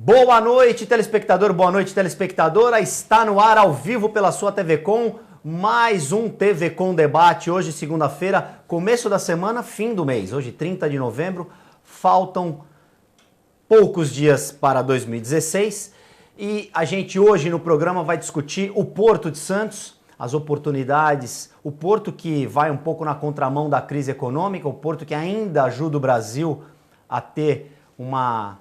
Boa noite, telespectador, boa noite, telespectadora. Está no ar, ao vivo, pela sua TV Com, mais um TV Com Debate. Hoje, segunda-feira, começo da semana, fim do mês. Hoje, 30 de novembro, faltam poucos dias para 2016. E a gente hoje no programa vai discutir o Porto de Santos, as oportunidades, o Porto que vai um pouco na contramão da crise econômica, o Porto que ainda ajuda o Brasil a ter uma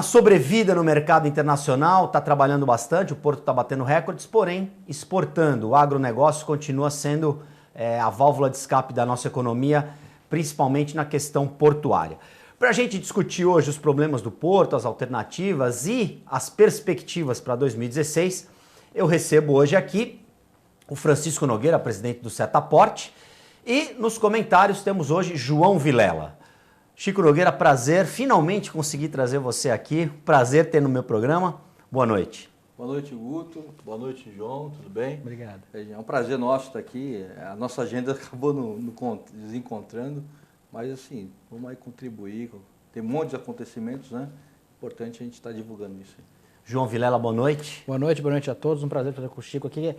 sobrevida no mercado internacional, está trabalhando bastante, o Porto está batendo recordes, porém exportando. O agronegócio continua sendo a válvula de escape da nossa economia, principalmente na questão portuária. Para a gente discutir hoje os problemas do Porto, as alternativas e as perspectivas para 2016, eu recebo hoje aqui o Francisco Nogueira, presidente do Setaporte, e nos comentários temos hoje João Vilela. Chico Nogueira, prazer, finalmente consegui trazer você aqui, prazer ter no meu programa. Boa noite. Boa noite, Guto. Boa noite, João. Tudo bem? Obrigado. É um prazer nosso estar aqui. A nossa agenda acabou desencontrando, mas assim, vamos aí contribuir. Tem um monte de acontecimentos, né? Importante a gente estar divulgando isso aí. João Vilela, boa noite. Boa noite a todos. Um prazer estar com o Chico aqui.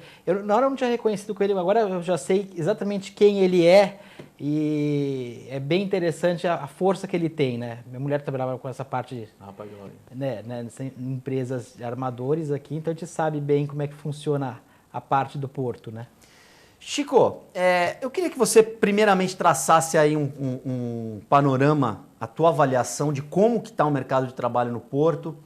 Na hora eu não tinha reconhecido com ele, agora eu já sei exatamente quem ele é e é bem interessante a força que ele tem, né? Minha mulher trabalhava com essa parte, né, empresas de armadores aqui, então a gente sabe bem como é que funciona a parte do Porto, né? Chico, eu queria que você primeiramente traçasse aí um panorama, a tua avaliação de como que está o mercado de trabalho no Porto.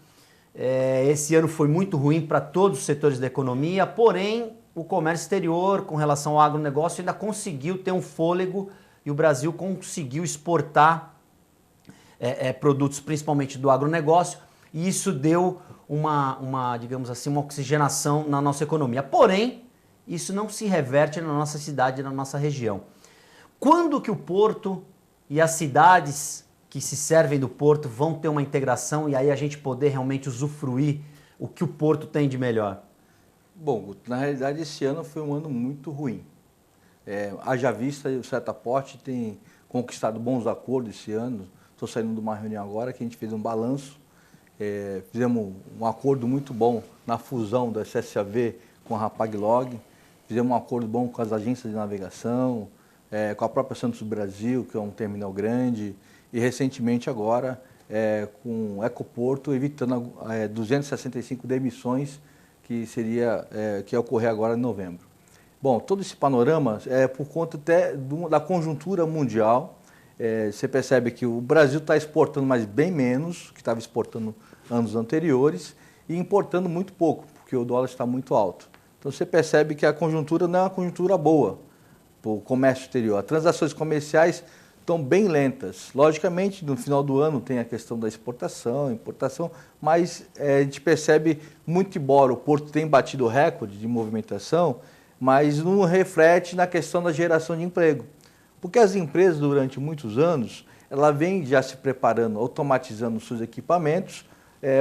Esse ano foi muito ruim para todos os setores da economia, porém o comércio exterior com relação ao agronegócio ainda conseguiu ter um fôlego e o Brasil conseguiu exportar produtos principalmente do agronegócio e isso deu digamos assim, uma oxigenação na nossa economia. Porém, isso não se reverte na nossa cidade, na nossa região. Quando que o Porto e as cidades que se servem do Porto vão ter uma integração e aí a gente poder realmente usufruir o que o Porto tem de melhor? Bom, Guto, na realidade esse ano foi um ano muito ruim. Haja vista, o Setaporte tem conquistado bons acordos esse ano. Estou saindo de uma reunião agora que a gente fez um balanço. Fizemos um acordo muito bom na fusão da SSAV com a Hapag-Lloyd. Fizemos um acordo bom com as agências de navegação, com a própria Santos Brasil, que é um terminal grande, e recentemente agora com o Ecoporto, evitando 265 demissões que ia ocorrer agora em novembro. Bom, todo esse panorama é por conta até da conjuntura mundial. Você percebe que o Brasil está exportando, mas bem menos que estava exportando anos anteriores, e importando muito pouco, porque o dólar está muito alto. Então você percebe que a conjuntura não é uma conjuntura boa para o comércio exterior. As transações comerciais estão bem lentas. Logicamente, no final do ano tem a questão da exportação, importação, mas a gente percebe, muito embora o Porto tenha batido o recorde de movimentação, mas não reflete na questão da geração de emprego. Porque as empresas, durante muitos anos, ela vem já se preparando, automatizando seus equipamentos,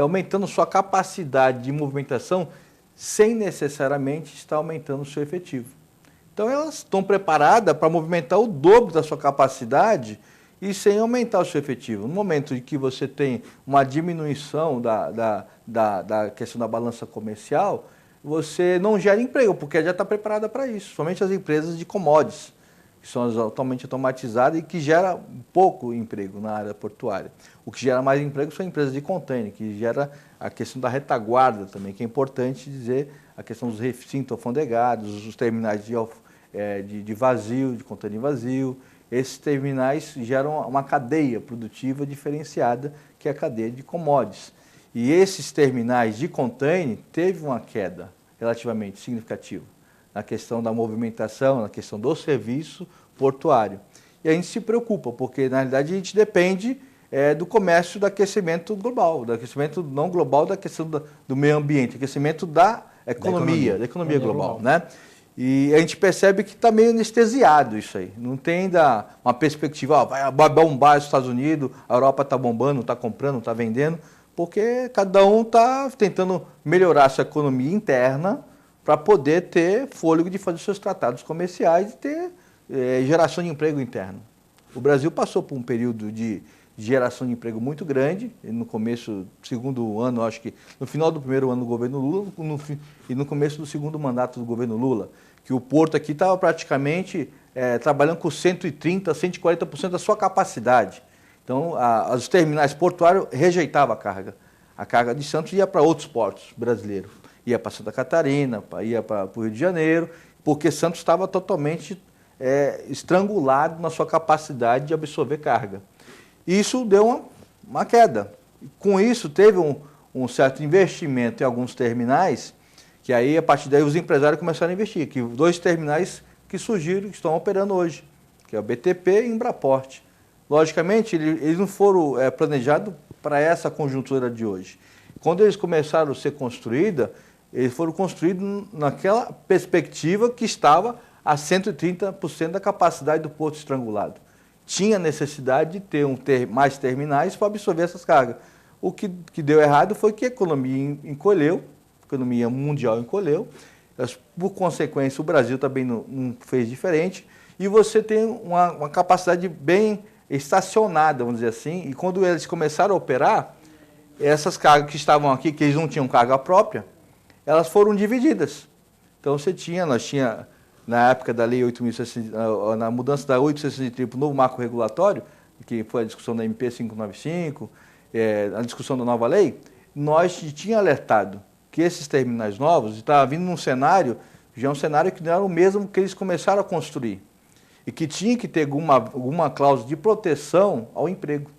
aumentando sua capacidade de movimentação, sem necessariamente estar aumentando o seu efetivo. Então, elas estão preparadas para movimentar o dobro da sua capacidade e sem aumentar o seu efetivo. No momento em que você tem uma diminuição da questão da balança comercial, você não gera emprego, porque já está preparada para isso. Somente as empresas de commodities, que são totalmente automatizadas e que geram pouco emprego na área portuária. O que gera mais emprego são empresas de container, que gera a questão da retaguarda também, que é importante dizer, a questão dos recintos alfandegados, os terminais de vazio, de container vazio. Esses terminais geram uma cadeia produtiva diferenciada, que é a cadeia de commodities. E esses terminais de container teve uma queda relativamente significativa na questão da movimentação, na questão do serviço portuário. E a gente se preocupa, porque na realidade a gente depende do comércio, do aquecimento global, do aquecimento não global, da questão do meio ambiente, aquecimento da economia global, né? E a gente percebe que está meio anestesiado isso aí. Não tem ainda uma perspectiva, vai bombar os Estados Unidos, a Europa está bombando, está comprando, está vendendo, porque cada um está tentando melhorar sua economia interna para poder ter fôlego de fazer seus tratados comerciais e ter geração de emprego interno. O Brasil passou por um período de de geração de emprego muito grande, e no começo do segundo ano, acho que no final do primeiro ano do governo Lula e no começo do segundo mandato do governo Lula, que o porto aqui estava praticamente trabalhando com 130%, 140% da sua capacidade. Então, os terminais portuários rejeitavam a carga. A carga de Santos ia para outros portos brasileiros. Ia para Santa Catarina, ia para o Rio de Janeiro, porque Santos estava totalmente estrangulado na sua capacidade de absorver carga. Isso deu uma queda. Com isso, teve um certo investimento em alguns terminais, que aí, a partir daí, os empresários começaram a investir. Que 2 terminais que surgiram, que estão operando hoje, que é o BTP e Embraport. Logicamente, eles não foram planejados para essa conjuntura de hoje. Quando eles começaram a ser construídos, eles foram construídos naquela perspectiva que estava a 130% da capacidade do porto estrangulado. Tinha necessidade de ter mais terminais para absorver essas cargas. O que deu errado foi que a economia encolheu, a economia mundial encolheu, por consequência o Brasil também não fez diferente, e você tem uma capacidade bem estacionada, vamos dizer assim, e quando eles começaram a operar, essas cargas que estavam aqui, que eles não tinham carga própria, elas foram divididas. Então nós tinha na época da Lei 8.060, na mudança da 8.630 para o novo marco regulatório, que foi a discussão da MP 595, a discussão da nova lei, nós tinha alertado que esses terminais novos estavam vindo num cenário, já um cenário que não era o mesmo que eles começaram a construir, e que tinha que ter alguma cláusula de proteção ao emprego,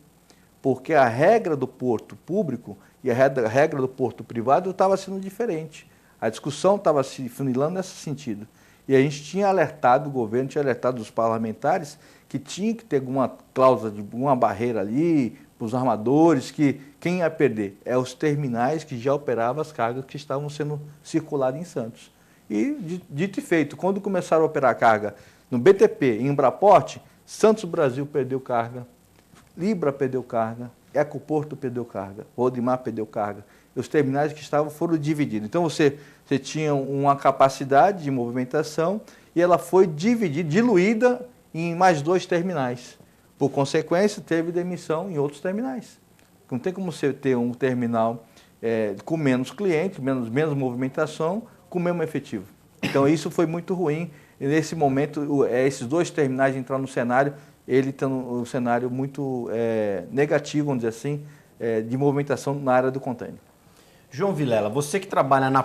porque a regra do porto público e a regra do porto privado estava sendo diferente. A discussão estava se funilando nesse sentido. E a gente tinha alertado, o governo tinha alertado os parlamentares que tinha que ter alguma cláusula, de uma barreira ali, para os armadores, que quem ia perder é os terminais que já operavam as cargas que estavam sendo circuladas em Santos. E, dito e feito, quando começaram a operar a carga no BTP e em Embraport, Santos Brasil perdeu carga, Libra perdeu carga, Ecoporto perdeu carga, Rodimar perdeu carga. Os terminais que estavam foram divididos. Então, você tinha uma capacidade de movimentação e ela foi diluída em mais 2 terminais. Por consequência, teve demissão em outros terminais. Não tem como você ter um terminal com menos clientes, menos movimentação, com o mesmo efetivo. Então, isso foi muito ruim. E, nesse momento, esses 2 terminais entraram no cenário, ele está um cenário muito negativo, vamos dizer assim, de movimentação na área do container. João Vilela, você que trabalha na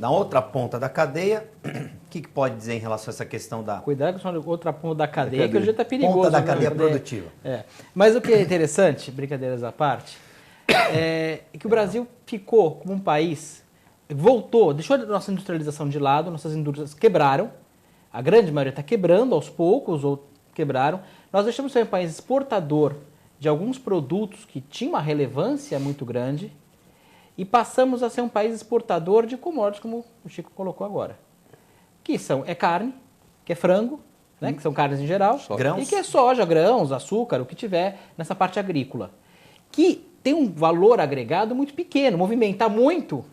outra ponta da cadeia, o que pode dizer em relação a essa questão da... Cuidado com a outra ponta da cadeia, que hoje está perigoso. Ponta da cadeia produtiva. Mas o que é interessante, brincadeiras à parte, é que o Brasil ficou como um país, deixou a nossa industrialização de lado, nossas indústrias quebraram, a grande maioria está quebrando aos poucos, ou quebraram. Nós deixamos de ser um país exportador de alguns produtos que tinham uma relevância muito grande, e passamos a ser um país exportador de commodities, como o Chico colocou agora. Que é carne, que é frango, né, que são carnes em geral, grãos. E que é soja, grãos, açúcar, o que tiver nessa parte agrícola. Que tem um valor agregado muito pequeno, movimenta muito,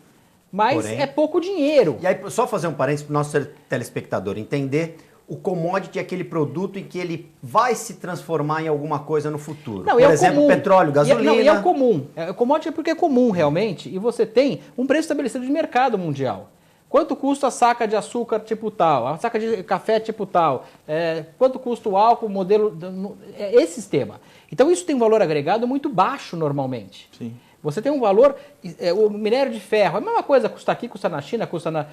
mas porém, é pouco dinheiro. E aí, só fazer um parênteses para o nosso telespectador entender... O commodity é aquele produto em que ele vai se transformar em alguma coisa no futuro. Não, por exemplo, comum. Petróleo, gasolina... E é o comum. O commodity é porque é comum realmente e você tem um preço estabelecido de mercado mundial. Quanto custa a saca de açúcar tipo tal, a saca de café tipo tal, quanto custa o álcool, modelo... esse sistema. Então isso tem um valor agregado muito baixo normalmente. Sim. Você tem um valor, o minério de ferro, é a mesma coisa, custa aqui, custa na China, custa na...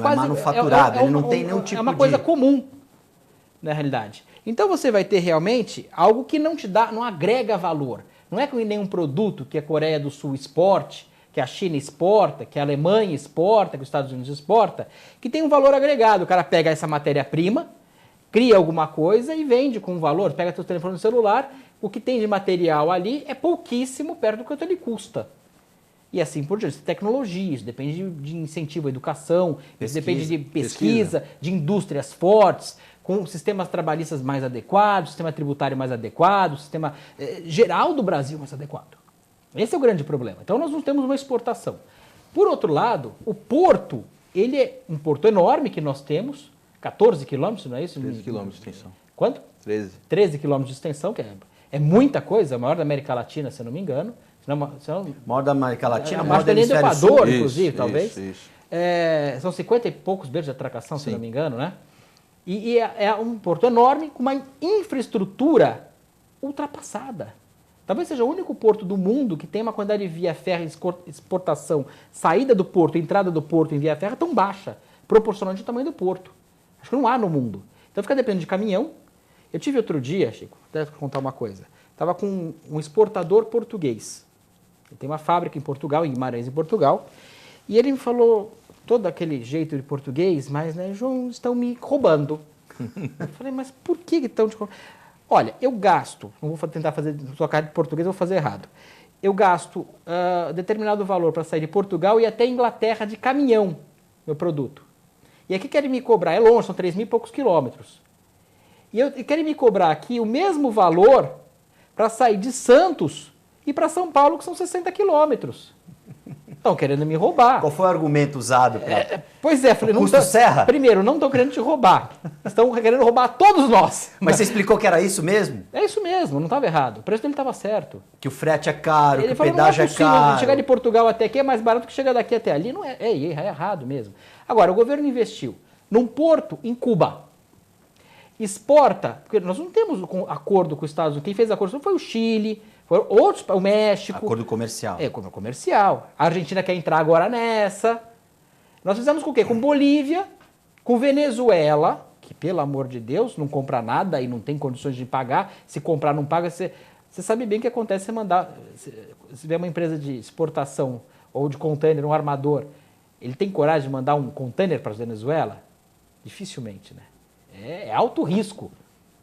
quase manufaturado, ele não tem nenhum tipo de... É uma coisa comum, na realidade. Então você vai ter realmente algo que não agrega valor. Não é que nenhum produto que a Coreia do Sul exporte, que a China exporta, que a Alemanha exporta, que os Estados Unidos exporta, que tem um valor agregado. O cara pega essa matéria-prima, cria alguma coisa e vende com um valor, pega seu telefone celular... O que tem de material ali é pouquíssimo perto do quanto ele custa. E assim por diante. Tecnologia, isso depende de incentivo à educação, isso depende de pesquisa, de indústrias fortes, com sistemas trabalhistas mais adequados, sistema tributário mais adequado, sistema geral do Brasil mais adequado. Esse é o grande problema. Então nós não temos uma exportação. Por outro lado, o porto, ele é um porto enorme que nós temos, 14 quilômetros, não é isso? 13 quilômetros de extensão. Quanto? 13. 13 quilômetros de extensão, que É muita coisa, a maior da América Latina, se eu não me engano. Maior da América Latina, maior do Hemisfério Sul. Equador, inclusive, talvez. Isso. São 50 e poucos beijos de atracação, se não me engano, né? E é um porto enorme com uma infraestrutura ultrapassada. Talvez seja o único porto do mundo que tem uma quantidade de via férrea, exportação, saída do porto, entrada do porto em via férrea tão baixa, proporcionalmente ao tamanho do porto. Acho que não há no mundo. Então fica dependendo de caminhão. Eu tive outro dia, Chico, deve contar uma coisa. Estava com um exportador português. Ele tem uma fábrica em Portugal, em Guimarães, em Portugal. E ele me falou todo aquele jeito de português, mas, né, João, estão me roubando. Eu falei, mas por que estão te roubando? Olha, eu gasto, não vou tentar fazer sua cara de português, eu vou fazer errado. Eu gasto determinado valor para sair de Portugal e até Inglaterra de caminhão, meu produto. E aqui querem me cobrar, é longe, são 3.000 e poucos quilômetros. E querem me cobrar aqui o mesmo valor para sair de Santos e para São Paulo, que são 60 quilômetros. Estão querendo me roubar. Qual foi o argumento usado? Pois é, falei, custo serra? Primeiro, não estão querendo te roubar. Estão querendo roubar todos nós. Mas você explicou que era isso mesmo? É isso mesmo, não estava errado. O preço dele estava certo. Que o frete é caro, Ele que o falou, pedágio não é possível, caro. chegar de Portugal até aqui é mais barato que chegar daqui até ali. Não é errado mesmo. Agora, o governo investiu num porto em Cuba. Exporta, porque nós não temos acordo com os Estados Unidos. Quem fez acordo foi o Chile, foi outros, o México. Acordo comercial. Acordo comercial. A Argentina quer entrar agora nessa. Nós fizemos com o quê? Com Bolívia, com Venezuela, que pelo amor de Deus não compra nada e não tem condições de pagar. Se comprar não paga, você sabe bem o que acontece se mandar. Se tiver uma empresa de exportação ou de container, um armador, ele tem coragem de mandar um container para a Venezuela? Dificilmente, né? É alto risco.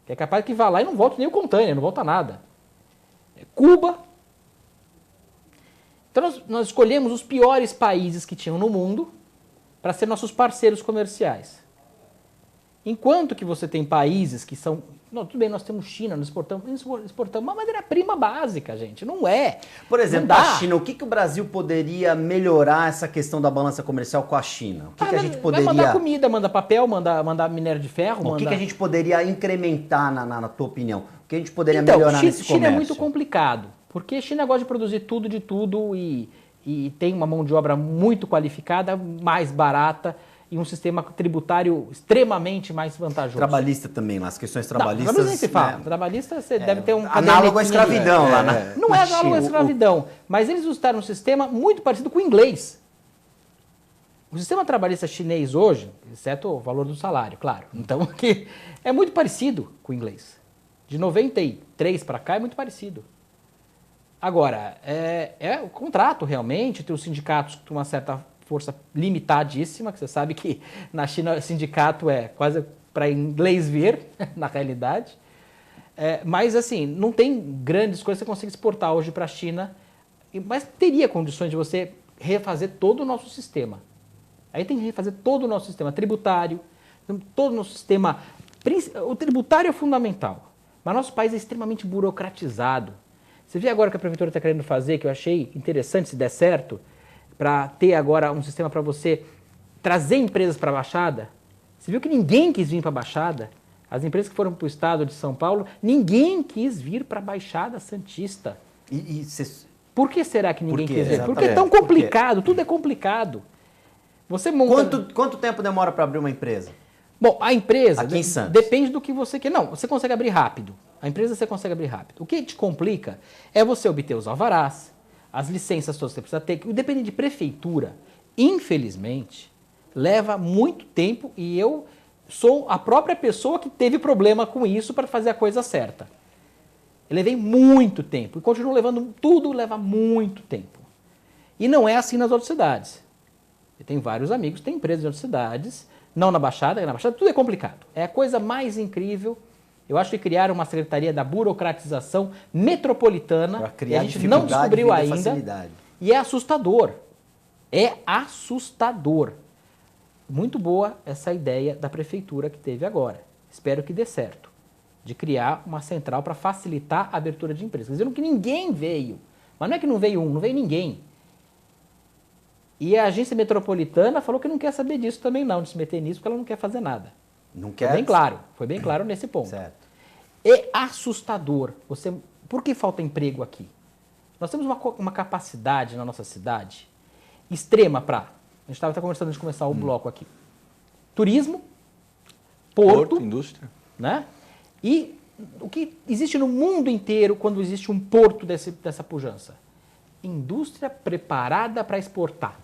É capaz que vá lá e não volte nem o container, não volta nada. Cuba. Então nós escolhemos os piores países que tinham no mundo para ser nossos parceiros comerciais. Enquanto que você tem países que são... Não, tudo bem, nós temos China, nós exportamos uma matéria-prima básica, gente. Não é. Por exemplo, a China, o que o Brasil poderia melhorar essa questão da balança comercial com a China? O que a gente poderia... Vai mandar comida, manda papel, manda minério de ferro. O que a gente poderia incrementar, na tua opinião? O que a gente poderia melhorar nesse comércio? China é muito complicado, porque a China gosta de produzir tudo de tudo e tem uma mão de obra muito qualificada, mais barata, e um sistema tributário extremamente mais vantajoso. Trabalhista também, lá, as questões trabalhistas... Não, nem se fala. Né? Trabalhista, você deve ter um... Análogo à escravidão lá Não é análogo à escravidão, mas eles usaram um sistema muito parecido com o inglês. O sistema trabalhista chinês hoje, exceto o valor do salário, claro, então aqui é muito parecido com o inglês. De 93 para cá é muito parecido. Agora, é o contrato realmente, tem os sindicatos com uma certa força limitadíssima, que você sabe que na China sindicato é quase para inglês ver, na realidade. Mas assim, não tem grandes coisas que você consiga exportar hoje para a China, mas teria condições de você refazer todo o nosso sistema. Aí tem que refazer todo o nosso sistema tributário, todo o nosso sistema... O tributário é fundamental, mas nosso país é extremamente burocratizado. Você vê agora o que a prefeitura está querendo fazer, que eu achei interessante, se der certo, para ter agora um sistema para você trazer empresas para a Baixada. Você viu que ninguém quis vir para a Baixada? As empresas que foram para o estado de São Paulo, ninguém quis vir para a Baixada Santista. Por que será que ninguém quis vir? Porque é tão complicado, tudo é complicado. Você monta... Quanto tempo demora para abrir uma empresa? Bom, a empresa aqui em Santos depende do que você quer. Não, você consegue abrir rápido. A empresa você consegue abrir rápido. O que te complica é você obter os alvarás, as licenças todas que você precisa ter. Depende de prefeitura. Infelizmente, leva muito tempo e eu sou a própria pessoa que teve problema com isso para fazer a coisa certa. Eu levei muito tempo e continuo levando, tudo leva muito tempo. E não é assim nas outras cidades. Eu tenho vários amigos, tem empresas em outras cidades, não na Baixada, na Baixada tudo é complicado. É a coisa mais incrível. Eu acho que criaram uma secretaria da burocratização metropolitana que a gente não descobriu ainda. Facilidade. E é assustador. É assustador. Muito boa essa ideia da prefeitura que teve agora. Espero que dê certo. De criar uma central para facilitar a abertura de empresas. Dizendo que ninguém veio. Mas não é que não veio não veio ninguém. E a agência metropolitana falou que não quer saber disso também não, de se meter nisso, porque ela não quer fazer nada. Não quer? Foi bem claro nesse ponto. Certo. É assustador você Por que falta emprego aqui? Nós temos uma capacidade na nossa cidade extrema para... A gente estava até conversando antes de começar o bloco aqui. Turismo, porto, indústria. Né? E o que existe no mundo inteiro quando existe um porto dessa pujança? Indústria preparada para exportar.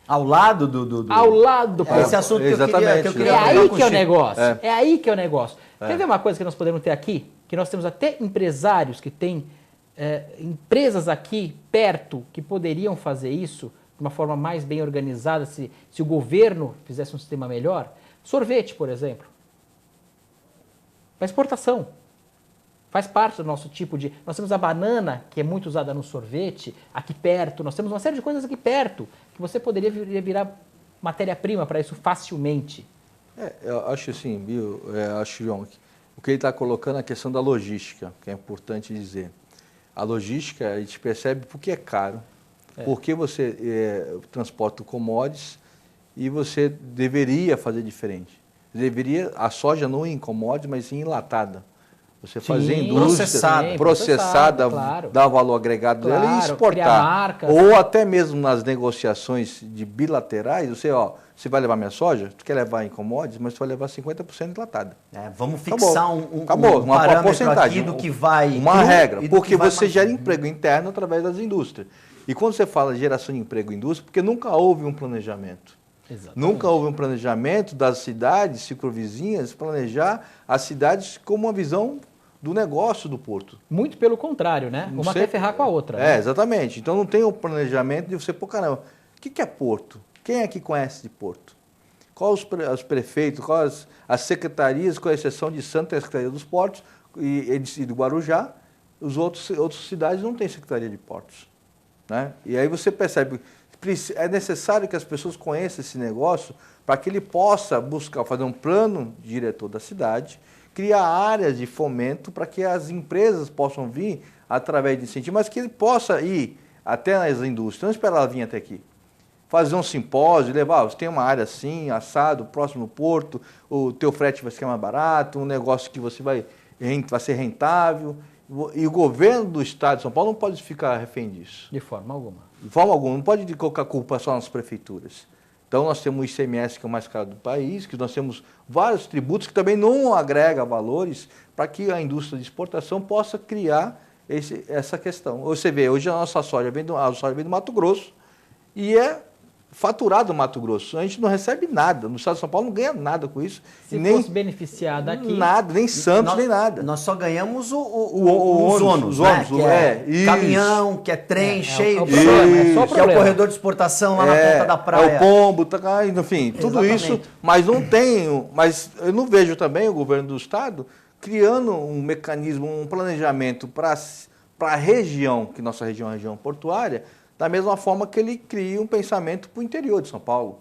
Ao lado do... Ao lado do porto. Esse assunto que eu queria É aí que é o Chico. negócio. É aí que é o negócio. Quer ver uma coisa que nós podemos ter aqui? Que nós temos até empresários que têm empresas aqui perto que poderiam fazer isso de uma forma mais bem organizada se o governo fizesse um sistema melhor. Sorvete, por exemplo. Para exportação. Faz parte do nosso tipo de... Nós temos a banana, que é muito usada no sorvete, aqui perto. Nós temos uma série de coisas aqui perto que você poderia virar matéria-prima para isso facilmente. Eu acho assim, Bill, acho, João, o que ele está colocando é a questão da logística, que é importante dizer. A logística, a gente percebe porque é caro, porque você transporta commodities e você deveria fazer diferente. A soja não em commodities, mas sim enlatada. Você fazer indústria processada, claro. dar valor agregado dela e exportar. Marcas, ou até mesmo nas negociações de bilaterais, você vai levar minha soja, tu quer levar em commodities, mas tu vai levar 50% enlatada. Vamos fixar um uma parâmetro porcentagem, aqui do que vai... Uma regra, porque você gera emprego interno através das indústrias. E quando você fala de geração de emprego em indústria, porque nunca houve um planejamento. Exatamente. Nunca houve um planejamento das cidades circunvizinhas, planejar as cidades como uma visão do negócio do porto. Muito pelo contrário, né? Uma quer ferrar com a outra. Né? Exatamente. Então não tem o planejamento de você, caramba, o que é porto? Quem é que conhece de porto? Quais os prefeitos, quais as secretarias, com exceção de Santa Secretaria dos Portos e do Guarujá, outras cidades não têm Secretaria de Portos. Né? E aí você percebe que é necessário que as pessoas conheçam esse negócio para que ele possa fazer um plano diretor da cidade, criar áreas de fomento para que as empresas possam vir através de incentivo, mas que ele possa ir até as indústrias, não esperar ela vir até aqui. Fazer um simpósio, levar, você tem uma área assim, assado, próximo do porto, o teu frete vai ser mais barato, um negócio que você vai ser rentável. E o governo do estado de São Paulo não pode ficar refém disso. De forma alguma. De forma alguma, não pode colocar culpa só nas prefeituras. Então, nós temos o ICMS, que é o mais caro do país, que nós temos vários tributos que também não agregam valores para que a indústria de exportação possa criar essa questão. Você vê, hoje a nossa soja vem do Mato Grosso e é faturado no Mato Grosso. A gente não recebe nada. No estado de São Paulo não ganha nada com isso. Se fosse beneficiado aqui... Nada, nem Santos, nem nada. Nós só ganhamos os ônus, né? Que é caminhão, que é trem cheio, que é o corredor de exportação lá na ponta da praia. É o pombo, enfim, tudo isso. Mas não tem... Mas eu não vejo também o governo do estado criando um mecanismo, um planejamento para a região, que nossa região é uma região portuária, da mesma forma que ele cria um pensamento para o interior de São Paulo.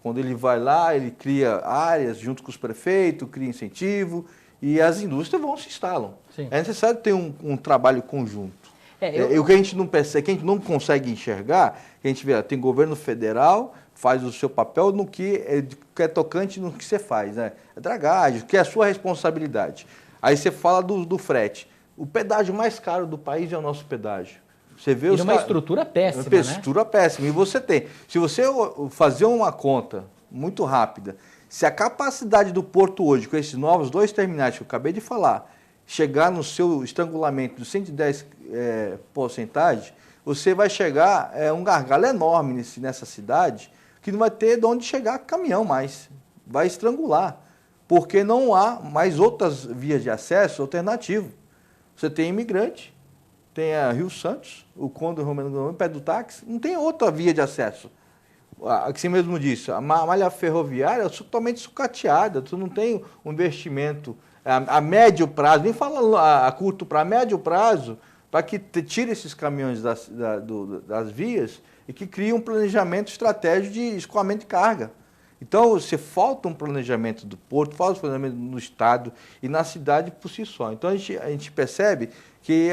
Quando ele vai lá, ele cria áreas junto com os prefeitos, cria incentivo e as indústrias vão se instalam. Sim. É necessário ter um trabalho conjunto. O que a gente não percebe, que a gente não consegue enxergar, que a gente vê, tem governo federal, faz o seu papel no que é tocante no que você faz, né? É dragagem, que é a sua responsabilidade. Aí você fala do frete. O pedágio mais caro do país é o nosso pedágio. Você vê uma estrutura péssima, uma estrutura péssima. E você tem. Se você fazer uma conta muito rápida, se a capacidade do porto hoje, com esses novos 2 terminais que eu acabei de falar, chegar no seu estrangulamento de 110 porcentagem, você vai chegar um gargalo enorme nessa cidade, que não vai ter de onde chegar caminhão mais. Vai estrangular. Porque não há mais outras vias de acesso alternativo. Você tem imigrante, tem a Rio Santos, o Conde Romano, perto do táxi, não tem outra via de acesso. Você mesmo disse, a malha ferroviária é totalmente sucateada, tu não tem um investimento a médio prazo, nem fala a curto prazo, a médio prazo, para que tire esses caminhões das vias e que crie um planejamento estratégico de escoamento de carga. Então, falta um planejamento do porto, falta um planejamento no estado e na cidade por si só. Então, a gente percebe que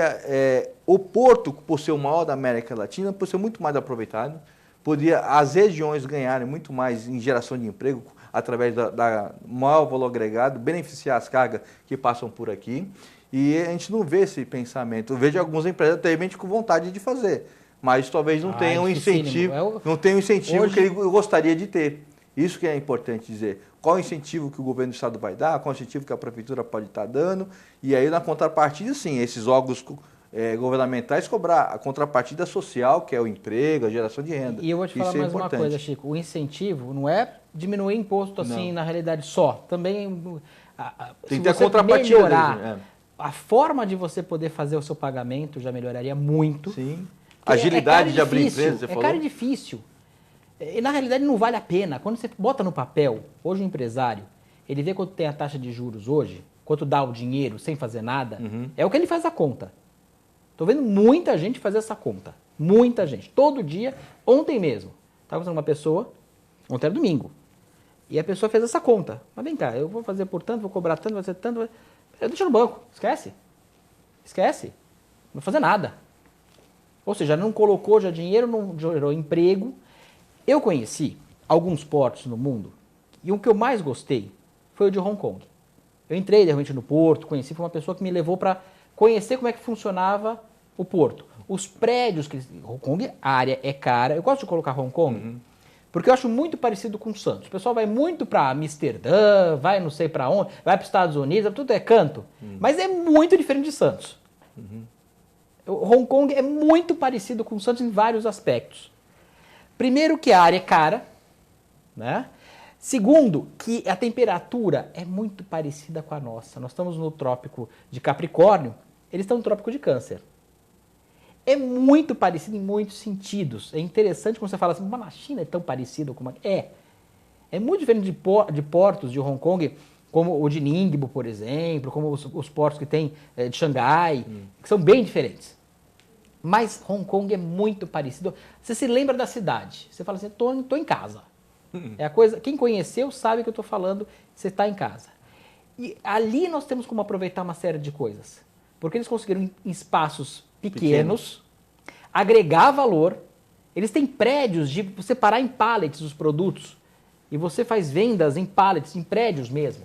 o porto, por ser o maior da América Latina, por ser muito mais aproveitado, poderia as regiões ganharem muito mais em geração de emprego através da maior valor agregado, beneficiar as cargas que passam por aqui. E a gente não vê esse pensamento. Eu vejo algumas empresas realmente com vontade de fazer, mas talvez não tenham um incentivo, não tenha um incentivo Hoje... que ele gostaria de ter. Isso que é importante dizer. Qual o incentivo que o governo do estado vai dar, qual o incentivo que a prefeitura pode estar dando, e aí na contrapartida, sim, esses órgãos governamentais cobrar a contrapartida social, que é o emprego, a geração de renda. E eu vou te falar mais uma coisa, Chico, o incentivo não é diminuir imposto assim, na realidade só, também tem que ter a contrapartida melhorar, a forma de você poder fazer o seu pagamento já melhoraria muito. Sim. Agilidade de abrir empresa, você falou. É caro e difícil. E na realidade não vale a pena. Quando você bota no papel, hoje o empresário, ele vê quanto tem a taxa de juros hoje, quanto dá o dinheiro sem fazer nada, é o que ele faz a conta. Estou vendo muita gente fazer essa conta. Muita gente. Todo dia, ontem mesmo. Estava conversando com uma pessoa, ontem era domingo, e a pessoa fez essa conta. Mas vem cá, eu vou fazer por tanto, vou cobrar tanto, vai ser tanto... Deixa no banco. Esquece. Esquece. Não vai fazer nada. Ou seja, não colocou já dinheiro, não gerou emprego. Eu conheci alguns portos no mundo e o que eu mais gostei foi o de Hong Kong. Eu entrei de repente no porto, conheci, foi uma pessoa que me levou para conhecer como é que funcionava o porto. Os prédios, Hong Kong, a área é cara. Eu gosto de colocar Hong Kong porque eu acho muito parecido com Santos. O pessoal vai muito para Amsterdã, vai não sei para onde, vai para os Estados Unidos, tudo é canto. Mas é muito diferente de Santos. Hong Kong é muito parecido com Santos em vários aspectos. Primeiro que a área é cara, né? Segundo, que a temperatura é muito parecida com a nossa. Nós estamos no trópico de Capricórnio, eles estão no trópico de Câncer. É muito parecido em muitos sentidos. É interessante quando você fala assim, mas a China é tão parecido com... É muito diferente de portos de Hong Kong, como o de Ningbo, por exemplo, como os portos que tem de Xangai, que são bem diferentes. Mas Hong Kong é muito parecido. Você se lembra da cidade. Você fala assim, tô em casa. É a coisa. Quem conheceu sabe que eu estou falando, você está em casa. E ali nós temos como aproveitar uma série de coisas. Porque eles conseguiram em espaços pequenos, agregar valor. Eles têm prédios de você parar em pallets os produtos. E você faz vendas em pallets, em prédios mesmo.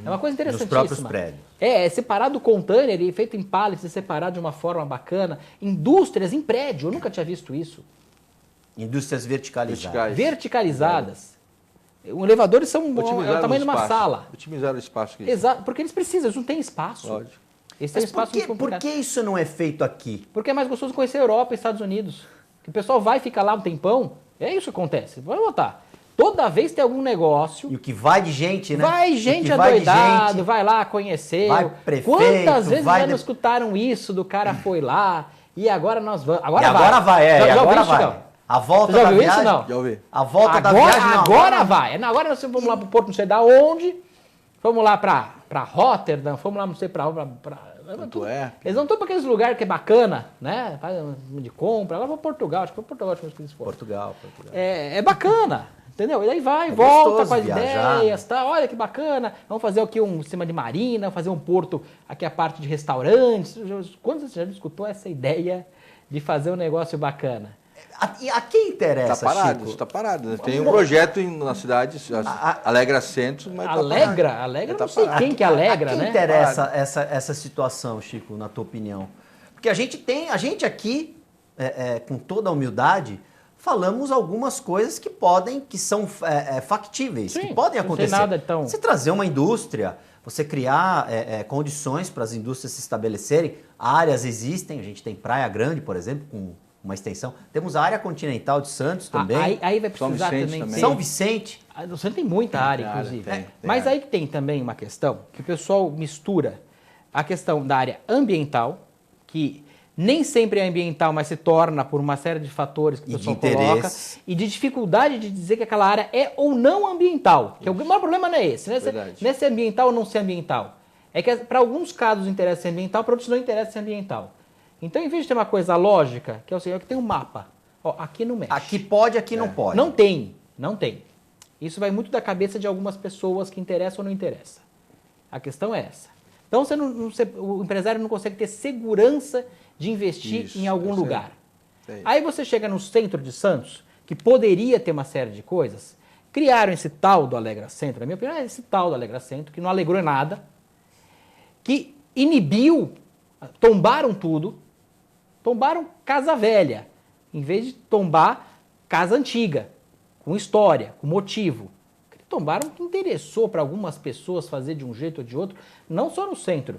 É uma coisa interessantíssima. Nos próprios prédios. É separado do container e feito em pallets e separado de uma forma bacana. Indústrias em prédio, eu nunca tinha visto isso. Indústrias verticalizadas. Verticalizadas. Os elevadores são o tamanho de uma sala. Otimizaram o espaço. Exato, porque eles precisam, eles não têm espaço. Lógico. Eles têm espaço muito por complicado. que isso não é feito aqui? Porque é mais gostoso conhecer a Europa e Estados Unidos. Que o pessoal vai ficar lá um tempão, é isso que acontece. Vamos botar. Toda vez tem algum negócio... E o que vai de gente, né? Vai gente adoidado, vai lá conhecer. Vai prefeito, Quantas vezes já não escutaram isso do cara foi lá e agora nós vamos... Agora vai. A volta da viagem... Isso, não? Já ouvi. A volta da viagem não. Agora vai. Agora nós vamos lá pro porto não sei da onde, vamos lá pra Rotterdam, vamos lá não sei pra eles não estão para aqueles lugares que é bacana, né? Faz de compra. Agora vou para Portugal, acho que foi Portugal que eles foram. Portugal. É bacana, entendeu? E daí vai, volta com as ideias, tá? Olha que bacana. Vamos fazer aqui um sistema de marina, vamos fazer um porto, aqui a parte de restaurantes. Quando você já escutou essa ideia de fazer um negócio bacana? A quem interessa, Está parado, Chico? está parado. Tem um projeto na cidade, Alegra Centro, mas Alegra, não sei quem que alegra, né? A quem interessa essa situação, Chico, na tua opinião? Porque a gente aqui, com toda a humildade, falamos algumas coisas que são factíveis, Sim, que podem acontecer. Não tem nada, então... Você trazer uma indústria, você criar condições para as indústrias se estabelecerem, áreas existem, a gente tem Praia Grande, por exemplo, com uma extensão. Temos a área continental de Santos também. Aí vai precisar também. São Vicente. Você tem muita área, inclusive. Mas aí que tem também uma questão que o pessoal mistura a questão da área ambiental, que nem sempre é ambiental, mas se torna por uma série de fatores que o pessoal coloca, e de dificuldade de dizer que aquela área é ou não ambiental. Que o maior problema não é esse, né? Não é ser ambiental ou não ser ambiental. É que para alguns casos interessa ser ambiental, para outros não interessa ser ambiental. Então, em vez de ter uma coisa lógica, que é o seguinte, que tem um mapa. Ó, aqui não mexe. Aqui pode, aqui não pode. Não tem. Isso vai muito da cabeça de algumas pessoas que interessa ou não interessa. A questão é essa. Então, o empresário não consegue ter segurança de investir em algum lugar. Aí você chega no centro de Santos, que poderia ter uma série de coisas, criaram esse tal do Alegra Centro, na minha opinião, é esse tal do Alegra Centro, que não alegrou nada, que inibiu, tombaram tudo, tombaram casa velha, em vez de tombar casa antiga, com história, com motivo. Tombaram que interessou para algumas pessoas fazer de um jeito ou de outro, não só no centro.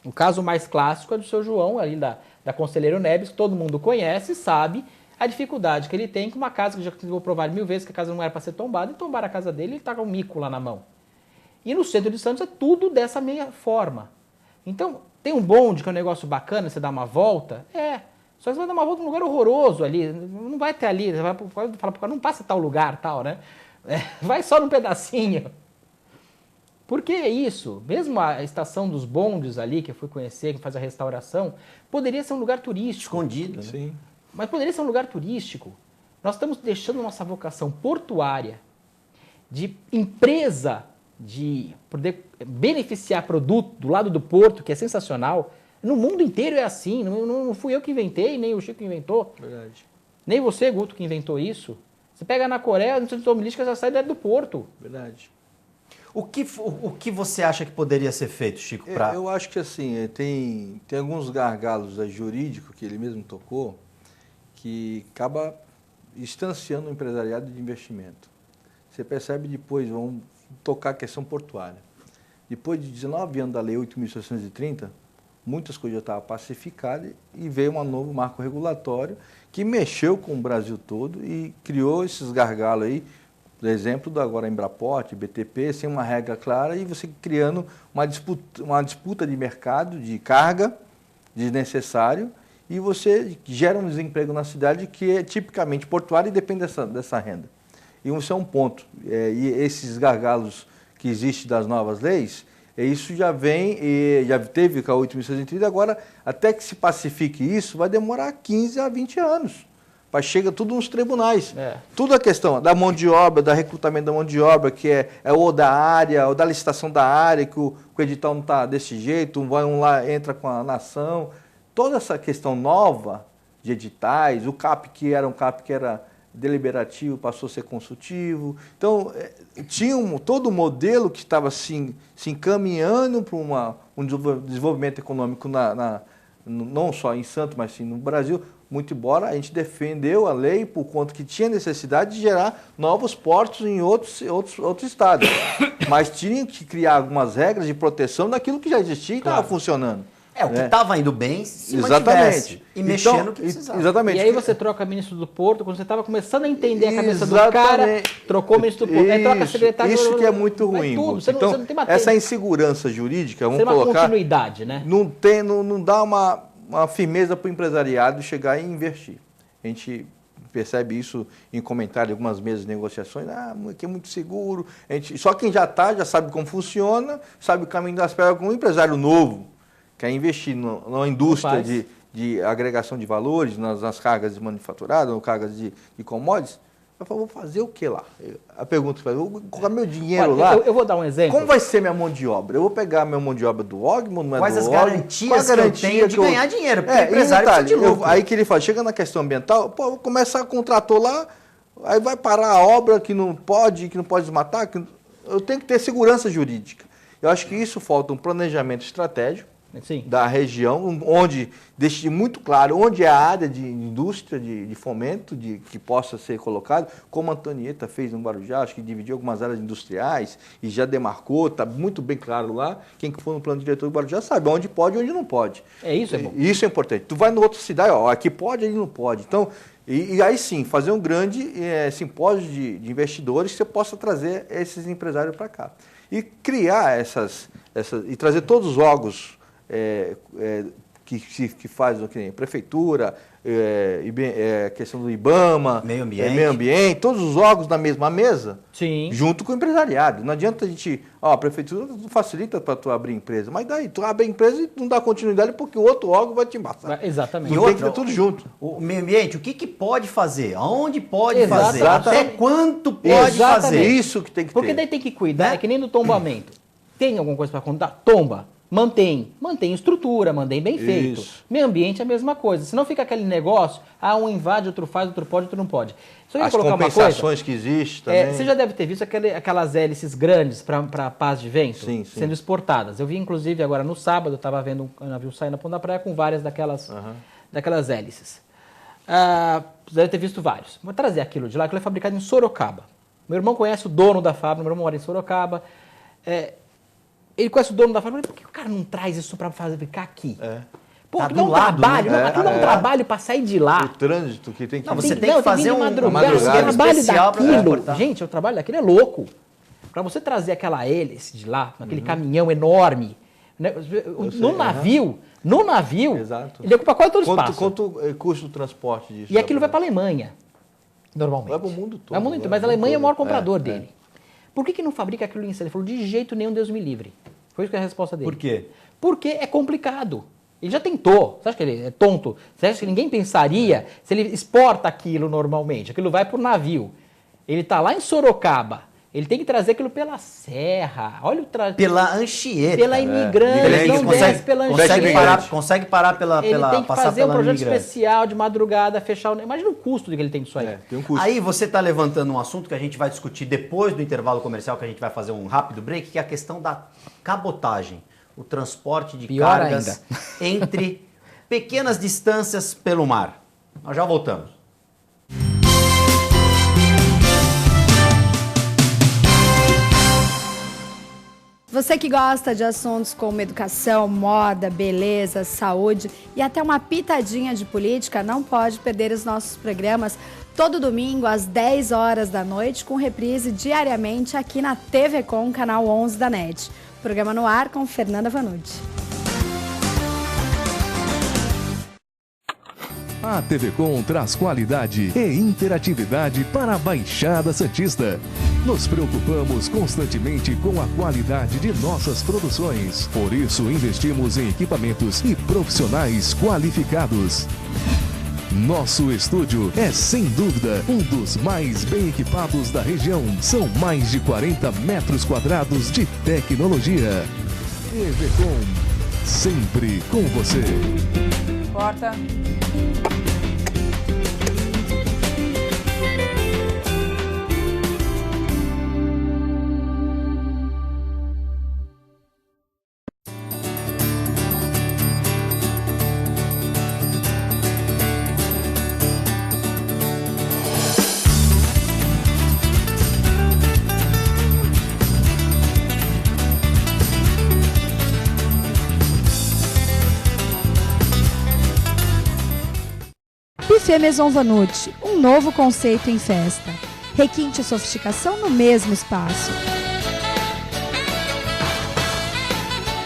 O caso mais clássico é do seu João, ali da Conselheiro Neves, que todo mundo conhece e sabe a dificuldade que ele tem com uma casa que já vou provar 1000 vezes que a casa não era para ser tombada, e tombar a casa dele, ele está com um mico lá na mão. E no centro de Santos é tudo dessa meia forma. Então, tem um bonde que é um negócio bacana, você dá uma volta, só que você vai dar uma volta num lugar horroroso ali, não vai ter ali, você vai falar para o cara, não passa tal lugar, tal, né? Vai só num pedacinho. Por que isso? Mesmo a estação dos bondes ali, que eu fui conhecer, que faz a restauração, poderia ser um lugar turístico. Escondido, né? Sim. Mas poderia ser um lugar turístico. Nós estamos deixando nossa vocação portuária de empresa, de poder beneficiar produto do lado do porto, que é sensacional. No mundo inteiro é assim. Não fui eu que inventei, nem o Chico que inventou. Verdade. Nem você, Guto, que inventou isso. Você pega na Coreia, no Instituto Automobilística já sai dentro do porto. Verdade. O que você acha que poderia ser feito, Chico? Eu acho que assim, tem alguns gargalos jurídicos que ele mesmo tocou, que acaba distanciando o empresariado de investimento. Você percebe depois, vamos tocar a questão portuária. Depois de 19 anos da Lei 8.630, muitas coisas já estavam pacificadas e veio um novo marco regulatório que mexeu com o Brasil todo e criou esses gargalos aí, por exemplo, agora Embraport, BTP, sem uma regra clara e você criando uma disputa de mercado, de carga desnecessário, e você gera um desemprego na cidade que é tipicamente portuário e depende dessa renda. E isso é um ponto. E esses gargalos que existem das novas leis, isso já vem, já teve com a 8.630, agora, até que se pacifique isso, vai demorar 15 a 20 anos. Chega tudo nos tribunais. Tudo a questão da mão de obra, do recrutamento da mão de obra, que é ou da área, ou da licitação da área, que o edital não está desse jeito, um lá entra com a nação. Toda essa questão nova de editais, o CAP que era deliberativo passou a ser consultivo. Então, tinha todo o modelo que estava se encaminhando para um desenvolvimento econômico não só em Santos, mas sim no Brasil, muito embora a gente defendeu a lei por conta que tinha necessidade de gerar novos portos em outros estados. Mas tinha que criar algumas regras de proteção daquilo que já existia e estava funcionando. O que estava indo bem se exatamente. Mantivesse. E mexendo no que precisava. Exatamente. E aí você troca ministro do Porto, quando você estava começando a entender a cabeça do cara, trocou o ministro do Porto, aí troca a secretária... Isso que é muito ruim. Você não tem essa insegurança jurídica, vamos colocar... uma continuidade, né? Não dá uma firmeza para o empresariado chegar e investir. A gente percebe isso em comentário de algumas mesas de negociações, que é muito seguro. Só quem já já sabe como funciona, sabe o caminho das pedras, como um empresário novo, quer investir numa indústria de agregação de valores, nas cargas de manufaturado, nas cargas de commodities, eu falo, vou fazer o que lá? A pergunta que vou colocar meu dinheiro lá. Eu vou dar um exemplo. Como vai ser minha mão de obra? Eu vou pegar minha mão de obra do Ogmo, não é Quais do as Ogmo? garantias que eu tenho de ganhar dinheiro? Porque o empresário precisa de lucro. Aí que ele fala, chega na questão ambiental, vou começar a contrator lá, aí vai parar a obra que não pode desmatar. Eu tenho que ter segurança jurídica. Eu acho que isso falta um planejamento estratégico. Sim. Da região, onde deixe muito claro onde é a área de indústria, de fomento, que possa ser colocado, como a Antonieta fez no Guarujá, acho que dividiu algumas áreas industriais e já demarcou, está muito bem claro lá, quem que for no plano diretor do Guarujá sabe onde pode e onde não pode. Isso é bom. Isso é importante. Tu vai em outra cidade, aqui pode, ali não pode. Então, e aí sim, fazer um grande simpósio de investidores que você possa trazer esses empresários para cá. E criar e trazer todos os órgãos que faz prefeitura, questão do IBAMA, meio ambiente, todos os órgãos na mesma mesa, sim, junto com o empresariado. Não adianta a gente, a prefeitura facilita para tu abrir empresa, mas daí tu abre a empresa e não dá continuidade porque o outro órgão vai te embaçar. Exatamente. Tem que ter tudo junto. O meio ambiente, o que pode fazer? Aonde pode Exatamente. fazer? Até quanto pode fazer? Isso que tem que ter. Porque daí tem que cuidar, é que nem no tombamento. Tem alguma coisa para contar? Tomba. Mantém estrutura, mantém bem feito. Isso. Meio ambiente é a mesma coisa. Senão fica aquele negócio, um invade, outro faz, outro pode, outro não pode. Só ia As colocar compensações uma coisa, que existem também. você já deve ter visto aquelas hélices grandes para paz de vento Sim. sendo exportadas. Eu vi, inclusive, agora no sábado, eu estava vendo um navio sair na ponta da praia com várias daquelas hélices. Você deve ter visto vários. Vou trazer aquilo de lá, que é fabricado em Sorocaba. Meu irmão conhece o dono da fábrica, meu irmão mora em Sorocaba. Ele conhece o dono da fábrica, por que o cara não traz isso para fabricar aqui? Pô, Tá aquilo é do um lado, trabalho, né? aquilo é um trabalho para sair de lá. O trânsito que tem que... Não, você tem que fazer vir de uma madrugada, madrugada o trabalho especial pra daquilo. transportar. Gente, o trabalho daquilo é louco. Para você trazer aquela hélice de lá, aquele caminhão enorme, né? No navio, Exato. ele ocupa quase todo o espaço. Quanto custa o transporte disso? E aquilo vai para a Alemanha, normalmente. Vai para o mundo todo. Vai pro mundo inteiro, mas a Alemanha é o maior comprador dele. Por que não fabrica aquilo em Ele falou, de jeito nenhum, Deus me livre. Foi isso que é a resposta dele. Por quê? Porque é complicado. Ele já tentou. Você acha que ele é tonto? Você acha que ninguém pensaria se ele exporta aquilo normalmente? Aquilo vai por navio. Ele está lá em Sorocaba. Ele tem que trazer aquilo pela serra. Olha o Pela Anchieta. pela imigrante. Ele Não desce pela Anchieta. consegue parar pela Ele tem que passar fazer um pela projeto imigrante. especial de madrugada, fechar o... Imagina o custo que ele tem disso aí. Tem um custo. Aí você está levantando um assunto que a gente vai discutir depois do intervalo comercial, que a gente vai fazer um rápido break, que é a questão da cabotagem, o transporte de Pior cargas entre pequenas distâncias pelo mar. Nós já voltamos. Você que gosta de assuntos como educação, moda, beleza, saúde e até uma pitadinha de política, não pode perder os nossos programas todo domingo às 10 horas da noite, com reprise diariamente aqui na TV Com, canal 11 da NET. Programa no ar com Fernanda Vanucci. A TV Com traz qualidade e interatividade para a Baixada Santista. Nos preocupamos constantemente com a qualidade de nossas produções. Por isso, investimos em equipamentos e profissionais qualificados. Nosso estúdio é, sem dúvida, um dos mais bem equipados da região. São mais de 40 metros quadrados de tecnologia. TV Com, sempre com você. Corta. Buffet Maison Vanucci, um novo conceito em festa. Requinte e sofisticação no mesmo espaço.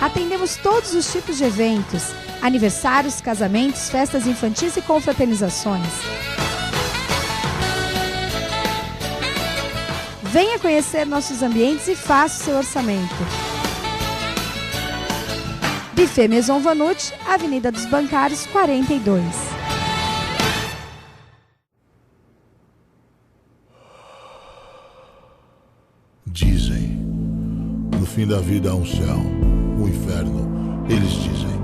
Atendemos todos os tipos de eventos, aniversários, casamentos, festas infantis e confraternizações. Venha conhecer nossos ambientes e faça o seu orçamento. Buffet Maison Vanucci, Avenida dos Bancários, 42. Dizem, no fim da vida há um céu, um inferno. Eles dizem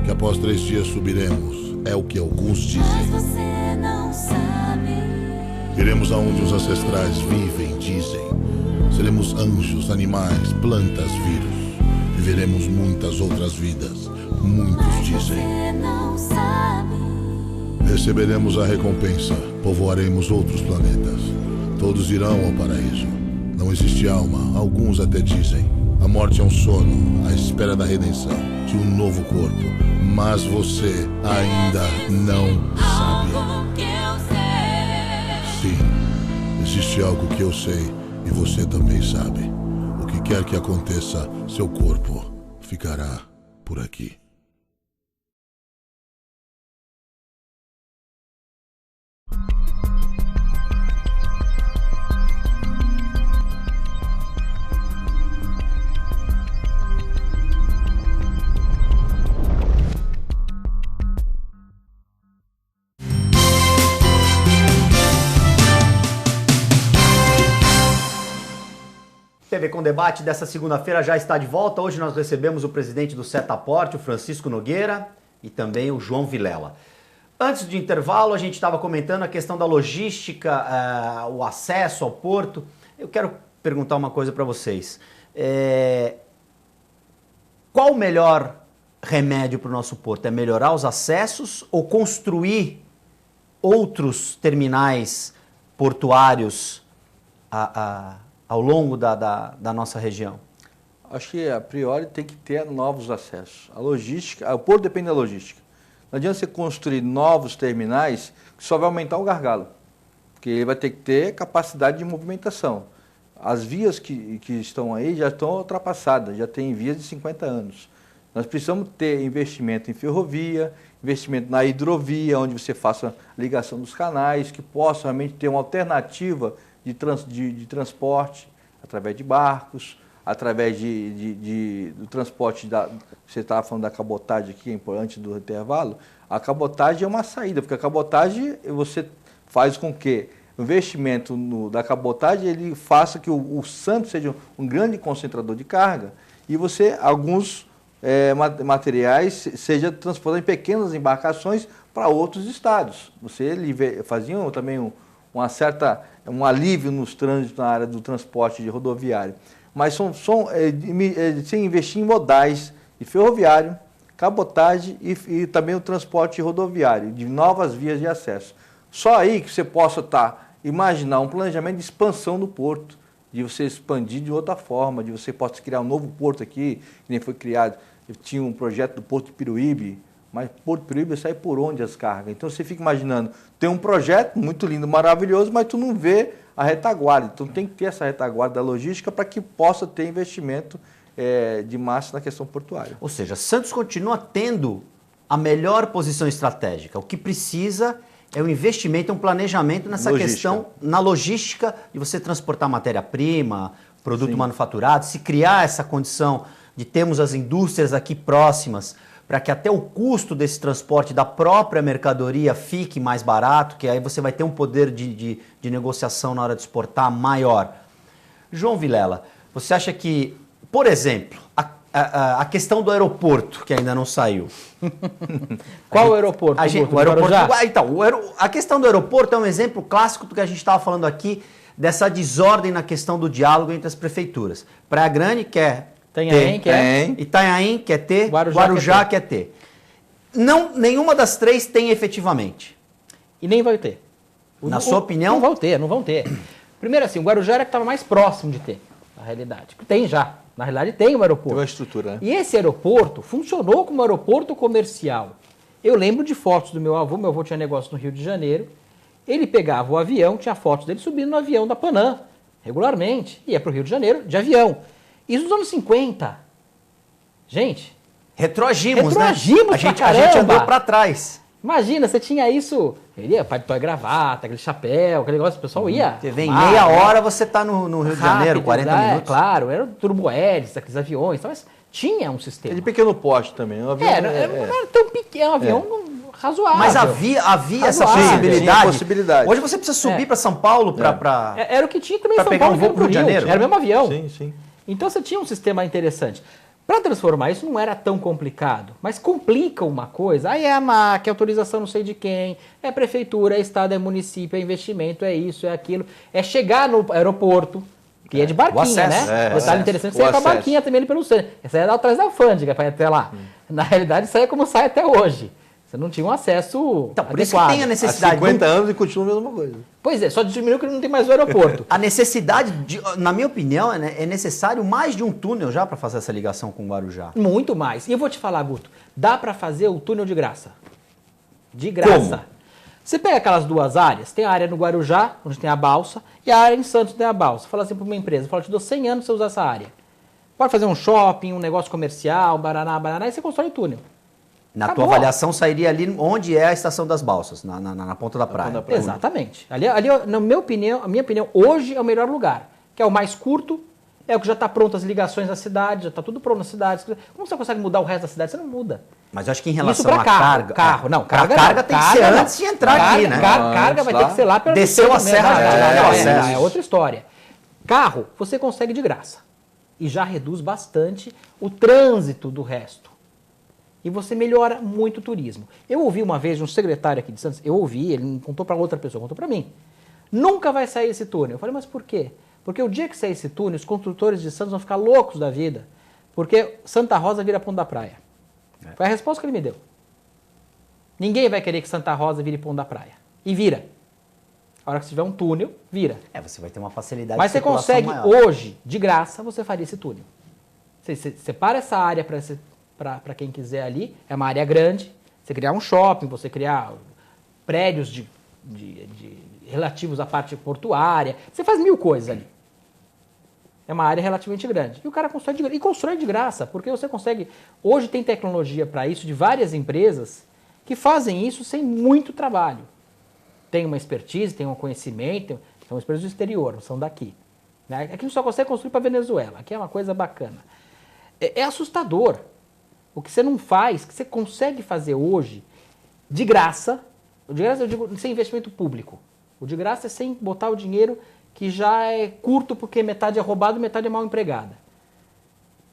que após 3 dias subiremos, é o que alguns dizem. Mas você não sabe. Iremos aonde os ancestrais vivem, dizem. Seremos anjos, animais, plantas, vírus. Viveremos muitas outras vidas, muitos dizem. Você não sabe. Receberemos a recompensa, povoaremos outros planetas. Todos irão ao paraíso. Não existe alma, alguns até dizem. A morte é um sono, à espera da redenção de um novo corpo. Mas você ainda não sabe. Algo que eu sei. Sim, existe algo que eu sei e você também sabe. O que quer que aconteça, seu corpo ficará por aqui. TV Com Debate dessa segunda-feira já está de volta. Hoje nós recebemos o presidente do Setaporte, o Francisco Nogueira, e também o João Vilela. Antes do intervalo, a gente estava comentando a questão da logística, o acesso ao porto. Eu quero perguntar uma coisa para vocês. Qual o melhor remédio para o nosso porto? É melhorar os acessos ou construir outros terminais portuários ao longo da nossa região? Acho que a priori tem que ter novos acessos. A logística, o porto depende da logística. Não adianta você construir novos terminais que só vai aumentar o gargalo, porque ele vai ter que ter capacidade de movimentação. As vias que estão aí já estão ultrapassadas, já tem vias de 50 anos. Nós precisamos ter investimento em ferrovia, investimento na hidrovia, onde você faça ligação dos canais, que possa realmente ter uma alternativa de transporte através de barcos, através do transporte você estava falando da cabotagem aqui, antes do intervalo. A cabotagem é uma saída, porque a cabotagem você faz com que o investimento da cabotagem ele faça que o Santos seja um grande concentrador de carga e alguns materiais seja transportado em pequenas embarcações para outros estados. Você fazia também um alívio nos trânsitos na área do transporte de rodoviário. Mas sem investir em modais de ferroviário, cabotagem e também o transporte rodoviário, de novas vias de acesso. Só aí que você possa imaginar um planejamento de expansão do porto, de você expandir de outra forma, de você possa criar um novo porto aqui, que nem foi criado. Tinha um projeto do Porto de Piruíbe, mas Porto de Piruíbe sai por onde as cargas? Então você fica imaginando, tem um projeto muito lindo, maravilhoso, mas tu não vê a retaguarda. Então tem que ter essa retaguarda da logística para que possa ter investimento de massa na questão portuária. Ou seja, Santos continua tendo a melhor posição estratégica. O que precisa é um investimento, um planejamento nessa questão, na logística, de você transportar matéria-prima, produto manufaturado, se criar essa condição de termos as indústrias aqui próximas, para que até o custo desse transporte da própria mercadoria fique mais barato, que aí você vai ter um poder de negociação na hora de exportar maior. João Vilela, você acha que, por exemplo, a questão do aeroporto, que ainda não saiu. Qual o aeroporto? O aeroporto então, a questão do aeroporto é um exemplo clássico do que a gente estava falando aqui, dessa desordem na questão do diálogo entre as prefeituras. Praia Grande quer Itanhaém quer. Itanhaém quer ter, Guarujá quer ter. Nenhuma das três tem efetivamente. E nem vai ter. Na sua opinião? Não vão ter. Primeiro assim, o Guarujá era que estava mais próximo de ter, na realidade. Tem já. Na realidade tem um aeroporto. Tem uma estrutura, né? E esse aeroporto funcionou como aeroporto comercial. Eu lembro de fotos do meu avô tinha negócio no Rio de Janeiro, ele pegava o avião, tinha fotos dele subindo no avião da Panam, regularmente, ia para o Rio de Janeiro de avião. Isso nos anos 50. Gente. Retroagimos, né? A gente andou para trás. Imagina, você tinha isso. Ele ia paletó e gravata, aquele chapéu, aquele negócio, o pessoal ia. Você vem meia hora, você tá no Rio de Janeiro, 40 minutos. Claro, era turbohélices, aqueles aviões, mas tinha um sistema. É de pequeno porte também. Um avião não era tão pequeno, um avião razoável. Mas havia essa possibilidade. Tinha possibilidade. Hoje você precisa subir para São Paulo para era o que tinha também em São pegar Paulo, um voo para o Rio de Janeiro. Era o mesmo avião. Sim. Então você tinha um sistema interessante. Para transformar isso não era tão complicado, mas complica uma coisa. Aí é a ANAC, é autorização não sei de quem, é prefeitura, é estado, é município, é investimento, é isso, é aquilo. É chegar no aeroporto, que é de barquinha, né? Detalhe interessante, você ia com a barquinha também ali pelo centro. Essa ia atrás da alfândega para ir até lá. Na realidade, isso aí é como sai até hoje. Você não tinha um acesso Então, por isso que tem a necessidade. Há 50 anos e continua a mesma coisa. Pois é, só diminuiu que não tem mais o aeroporto. A necessidade, na minha opinião, é necessário mais de um túnel já para fazer essa ligação com o Guarujá. Muito mais. E eu vou te falar, Guto, dá para fazer o túnel de graça. De graça. Como? Você pega aquelas duas áreas, tem a área no Guarujá, onde tem a balsa, e a área em Santos tem a balsa. Fala assim para uma empresa, fala, eu te dou 100 anos para você usar essa área. Pode fazer um shopping, um negócio comercial, baraná, e você constrói o túnel. Na tua avaliação, sairia ali onde é a Estação das Balsas, na ponta da praia. Exatamente. Ali, na minha opinião, hoje é o melhor lugar. Que é o mais curto, é o que já está pronto as ligações da cidade, já está tudo pronto na cidade. Como você consegue mudar o resto da cidade? Você não muda. Mas eu acho que em relação à carga... Carga tem que ser antes de entrar aqui, né? Carga vai ter que ser lá pelo desceu a serra. É outra história. Carro, você consegue de graça. e já reduz bastante o trânsito do resto. E você melhora muito o turismo. Eu ouvi uma vez de um secretário aqui de Santos, ele não contou para outra pessoa, contou para mim. Nunca vai sair esse túnel. Eu falei, mas por quê? Porque o dia que sair esse túnel, os construtores de Santos vão ficar loucos da vida, porque Santa Rosa vira ponto da praia. Foi a resposta que ele me deu. Ninguém vai querer que Santa Rosa vire ponto da praia. E vira. A hora que tiver um túnel, vira. Você vai ter uma facilidade Mas de você circulação consegue, maior. hoje, de graça, você faria esse túnel. Você separa essa área para quem quiser ali, é uma área grande, você criar um shopping, você criar prédios relativos à parte portuária, você faz 1000 coisas ali. É uma área relativamente grande. E o cara constrói de graça, porque você consegue... Hoje tem tecnologia para isso de várias empresas que fazem isso sem muito trabalho. Tem uma expertise, tem um conhecimento, são empresas do exterior, não são daqui. Né? Aqui só consegue construir para Venezuela, aqui é uma coisa bacana. É assustador. O que você não faz, que você consegue fazer hoje, de graça eu digo sem investimento público. O de graça é sem botar o dinheiro que já é curto porque metade é roubado e metade é mal empregada.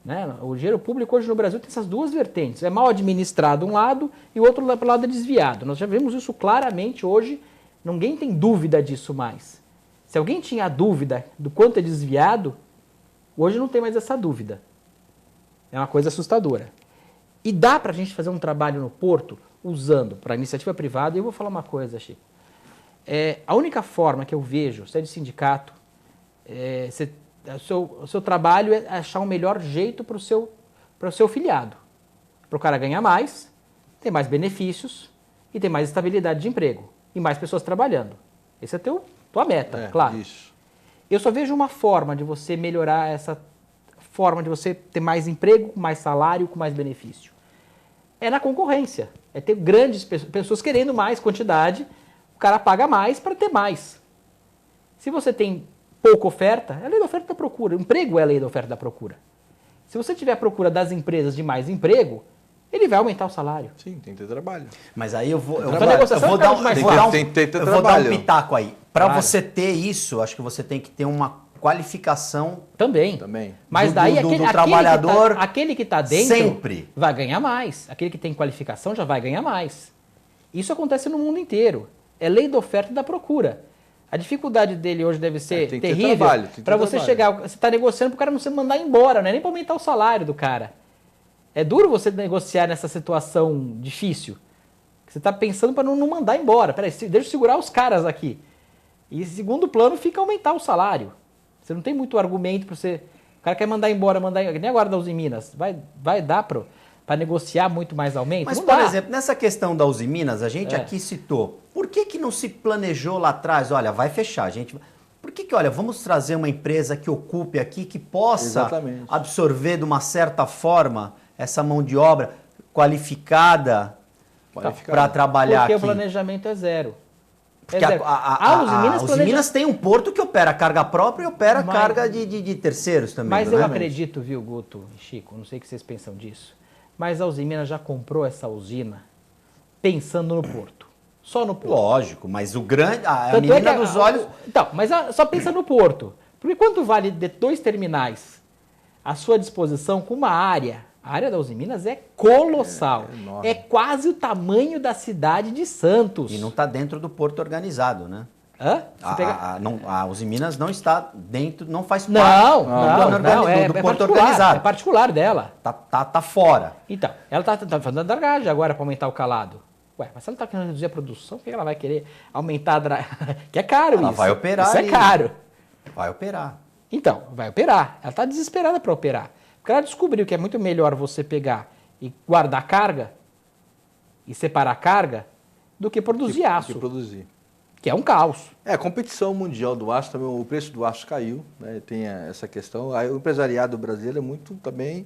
Né? O dinheiro público hoje no Brasil tem essas duas vertentes. É mal administrado um lado e o outro lado é desviado. Nós já vemos isso claramente hoje. Ninguém tem dúvida disso mais. Se alguém tinha dúvida do quanto é desviado, hoje não tem mais essa dúvida. É uma coisa assustadora. E dá para a gente fazer um trabalho no Porto usando para iniciativa privada. E eu vou falar uma coisa, Chico. A única forma que eu vejo, se é de sindicato, o seu trabalho é achar o melhor jeito para o seu filiado. Para o cara ganhar mais, ter mais benefícios e ter mais estabilidade de emprego. E mais pessoas trabalhando. Essa é a tua meta, claro. Isso. Eu só vejo uma forma de você melhorar essa forma de você ter mais emprego, com mais salário, com mais benefício. É na concorrência. É ter grandes pessoas querendo mais quantidade, o cara paga mais para ter mais. Se você tem pouca oferta, é a lei da oferta e da procura. O emprego é a lei da oferta e da procura. Se você tiver a procura das empresas de mais emprego, ele vai aumentar o salário. Sim, tem que ter trabalho. Mas aí eu vou negociação dar um pitaco aí. Para Claro. você ter isso, acho que você tem que ter uma qualificação Também. Mas Do- daí do aquele trabalhador aquele que está dentro sempre. vai ganhar mais. Aquele que tem qualificação já vai ganhar mais. Isso acontece no mundo inteiro. É lei da oferta e da procura. A dificuldade dele hoje deve ser tem que ter terrível trabalho, tem que ter para você trabalho. chegar, você está negociando para o cara não se mandar embora, não é nem para aumentar o salário do cara. É duro você negociar nessa situação difícil. Você está pensando para não mandar embora. Peraí, deixa eu segurar os caras aqui. E segundo plano fica aumentar o salário. Você não tem muito argumento para você... O cara quer mandar embora, nem agora da Uzi Minas. Vai dar para negociar muito mais aumento? Mas, não por dá. exemplo, nessa questão da Uzi Minas, a gente aqui citou. Por que não se planejou lá atrás? Olha, vai fechar, gente. Por que, olha, vamos trazer uma empresa que ocupe aqui, que possa Exatamente. absorver de uma certa forma essa mão de obra qualificada para trabalhar Porque aqui? o planejamento é zero. Porque a Uzi Minas tem um porto que opera carga própria e opera Mas- carga de terceiros também. Mas né? eu acredito, viu, Guto e Chico, não sei o que vocês pensam disso, mas a Uzi Minas já comprou essa usina pensando no porto. Só no porto. Lógico, mas o grande. A Tanto menina é que dos olhos. Então, mas só pensa no porto. Porque quanto vale de 2 terminais à sua disposição com uma área? A área da Uzi Minas é colossal. É enorme. É quase o tamanho da cidade de Santos. E não está dentro do porto organizado, né? Hã? Você pega- A Uzi Minas não está dentro, não faz parte Não, do, não, do porto particular, organizado. é particular dela. Tá fora. Então, ela tá fazendo dragagem agora para aumentar o calado. Ué, mas se ela tá querendo reduzir a produção, por que ela vai querer aumentar a dragagem? Que é caro Ela isso. vai operar Isso é ali. caro. Vai operar. Então, vai operar. Ela está desesperada para operar. Porque ela descobriu que é muito melhor você pegar e guardar carga e separar carga do que produzir aço, Que produzir. que é um caos. A competição mundial do aço também, o preço do aço caiu, né? Tem essa questão. Aí o empresariado brasileiro é muito também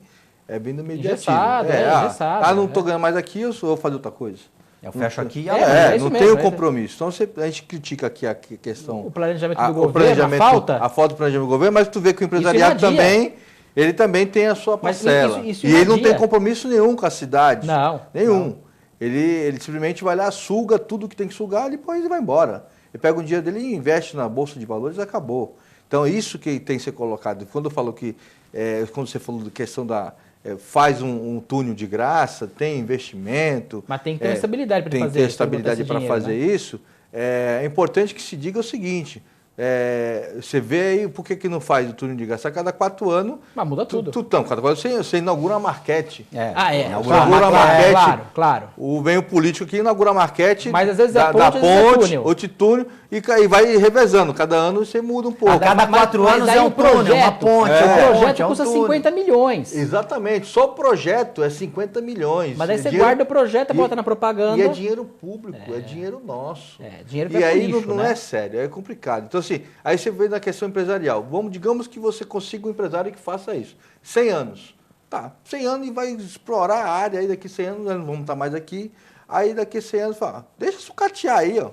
bem no mediatismo. Engessado, engessado, não estou ganhando mais aqui, eu vou fazer outra coisa. Eu fecho aqui e mas é isso não mesmo, tem o é compromisso. Então a gente critica aqui a questão. O planejamento a- do o governo, planejamento- a falta. A falta do planejamento do governo, mas tu vê que o empresariado irradia. também, ele também tem a sua Mas parcela. isso e ele não irradia. tem compromisso nenhum com a cidade. Não, Nenhum. não. Ele simplesmente vai lá, suga tudo que tem que sugar e depois ele vai embora. Ele pega o dinheiro dele e investe na Bolsa de Valores e acabou. Então Então, isso que tem que ser colocado. Quando eu falo que, quando você falou da questão da... faz um túnel de graça, tem investimento... Mas tem que ter uma estabilidade para fazer isso. Tem que ter estabilidade para fazer isso. É importante que se diga o seguinte... você vê aí, por que não faz o túnel de graça? A cada 4 anos... Mas muda tudo. Cada 4 anos você inaugura uma marquete. Inaugura a marquete. Claro. Vem o político que inaugura a marquete. Mas às vezes da ponte, às vezes é túnel. Outro túnel, e vai revezando. Cada ano você muda um pouco. A cada 4 anos é um túnel, uma ponte. O projeto custa 50 milhões. Exatamente. Só o projeto é 50 milhões. Mas aí você guarda o projeto, bota na propaganda. E é dinheiro público, é dinheiro nosso. Dinheiro e aí lixo, não é sério, é complicado. Então, assim, aí você vê na questão empresarial. Digamos que você consiga um empresário que faça isso. 100 anos. Tá, 100 anos e vai explorar a área. Aí daqui 100 anos nós não vamos estar mais aqui. Aí daqui 100 anos fala, deixa sucatear aí, ó.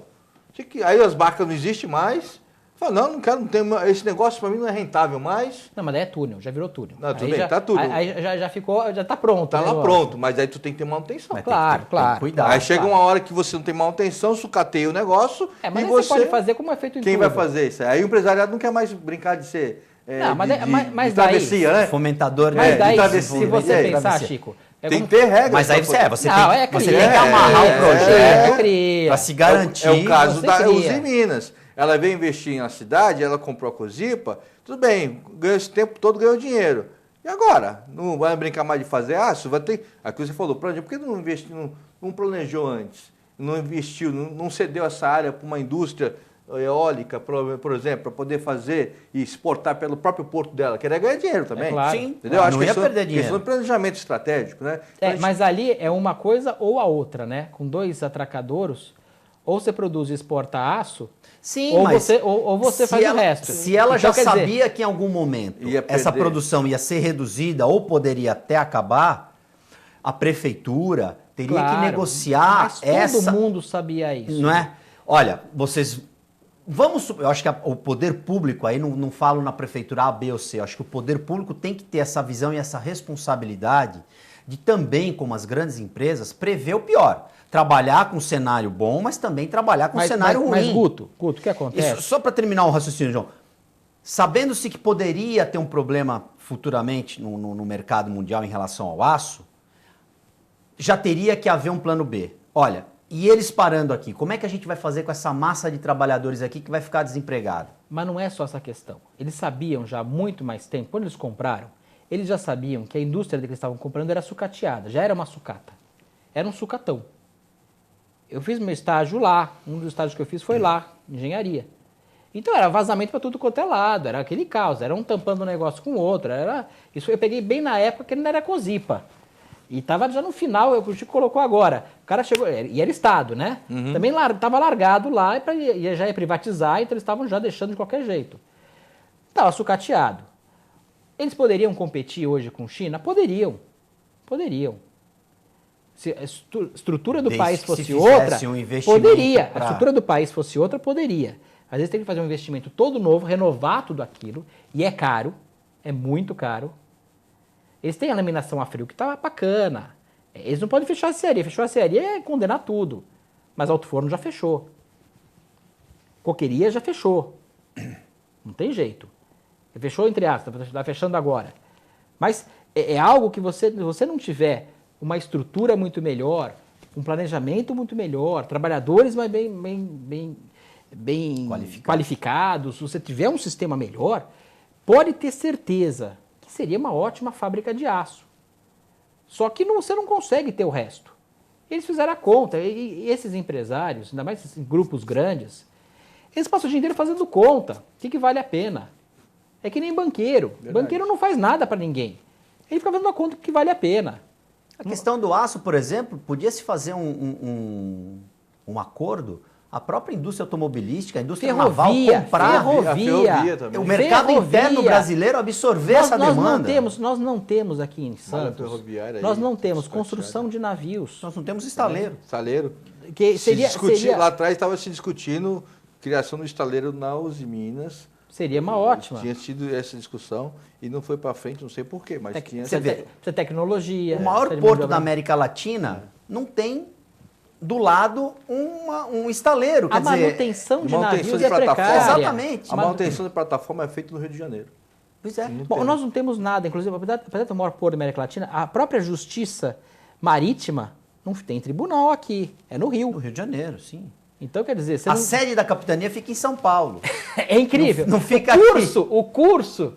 Aí as barcas não existem mais. Fala, não quero, não tem, esse negócio para mim não é rentável mais. Não, mas daí é túnel, já virou túnel. Não, tudo bem, tá tudo. Aí já ficou, já tá pronto. Tá lá pronto, mas aí tu tem que ter manutenção. Claro. Cuidado. Aí chega uma hora que você não tem manutenção, sucateia o negócio. Mas e você pode fazer como é feito em Quem tudo. vai fazer isso? Aí o empresariado não quer mais brincar de ser. Mas de travessia, né? Fomentador de Mas daí, travessia. se você É, pensar, travessia. Chico... Tem que ter regras. Mas aí você tem que amarrar o projeto para se garantir. É o caso Você da cria. Uzi Minas. Ela veio investir na cidade, ela comprou a Cozipa, tudo bem, ganhou esse tempo todo, ganhou dinheiro. E agora? Não vai brincar mais de fazer aço? Vai ter... Aqui você falou, por que não investiu, não planejou antes? Não investiu, não cedeu essa área para uma indústria eólica, por exemplo, para poder fazer e exportar pelo próprio porto dela, queria ganhar dinheiro também. Claro. Sim, entendeu? Acho não que ia perder dinheiro. Questão de planejamento estratégico, né? Então, Mas ali é uma coisa ou a outra, né? Com 2 atracadouros, ou você produz e exporta aço, Sim, ou mas você faz o resto. Se ela Então, já quer dizer, sabia que em algum momento Ia essa perder. produção ia ser reduzida ou poderia até acabar, a prefeitura teria que claro, negociar mas essa... todo mundo sabia isso. Não é? Olha, vocês... Eu acho que o poder público, aí não falo na prefeitura A, B ou C, eu acho que o poder público tem que ter essa visão e essa responsabilidade de também, como as grandes empresas, prever o pior. Trabalhar com um cenário bom, mas também trabalhar com um cenário ruim. Mas, Guto, o que acontece? Isso, só para terminar o raciocínio, João. Sabendo-se que poderia ter um problema futuramente no mercado mundial em relação ao aço, já teria que haver um plano B. Olha, e eles parando aqui, como é que a gente vai fazer com essa massa de trabalhadores aqui que vai ficar desempregada? Mas não é só essa questão. Eles sabiam já há muito mais tempo, quando eles compraram, eles já sabiam que a indústria que eles estavam comprando era sucateada, já era uma sucata. Era um sucatão. Eu fiz meu estágio lá, um dos estágios que eu fiz foi lá, engenharia. Então era vazamento para tudo quanto é lado, era aquele caos, era um tampando um negócio com o outro. Isso eu peguei bem na época que ele não era Cozipa. E estava já no final, o Chico colocou agora. O cara chegou, e era Estado, né? Uhum. Também estava largado lá, e já ia privatizar, então eles estavam já deixando de qualquer jeito. Estava sucateado. Eles poderiam competir hoje com China? Poderiam. Se a estrutura do Desde país que fosse se outra, fizesse um investimento poderia. pra- A estrutura do país fosse outra, poderia. Às vezes tem que fazer um investimento todo novo, renovar tudo aquilo, e é caro, é muito caro. Eles têm a laminação a frio que tá bacana. Eles não podem fechar a cearia. Fechou a cearia é condenar tudo. Mas alto forno já fechou. Coqueria já fechou. Não tem jeito. Fechou entre aspas, está fechando agora. Mas é algo que você não tiver uma estrutura muito melhor, um planejamento muito melhor, trabalhadores mais bem qualificados, se você tiver um sistema melhor, pode ter certeza que seria uma ótima fábrica de aço. Só que você não consegue ter o resto. Eles fizeram a conta, e esses empresários, ainda mais esses grupos grandes, eles passam o dia inteiro fazendo conta. O que vale a pena? É que nem banqueiro. Verdade. Banqueiro não faz nada para ninguém. Ele fica fazendo a conta que vale a pena. A questão do aço, por exemplo, podia-se fazer um acordo, a própria indústria automobilística, a indústria naval comprar ferrovia também. o mercado interno brasileiro absorver essa demanda. Nós não temos aqui em Santos, ferroviária aí, nós não temos sucateada. construção de navios. Nós não temos estaleiro. Estaleiro. Que seria Lá atrás estava se discutindo criação do estaleiro na Uzi Minas. uma ótima. Tinha tido essa discussão e não foi para frente, não sei porquê, mas tinha. Você vê. Precisa tecnologia. O maior precisa de porto mão de da obra. América Latina não tem do lado um estaleiro. A Quer dizer, manutenção de manutenção navios de é plataforma. precária. Exatamente. A manutenção de plataforma é feita no Rio de Janeiro. Pois é. Bom, nós não temos nada, inclusive, apesar de ter o maior porto da América Latina, a própria justiça marítima não tem tribunal aqui, é no No Rio. Rio de Janeiro, sim. Então, quer dizer, você A não... sede da capitania fica em São Paulo. é incrível. Não fica O curso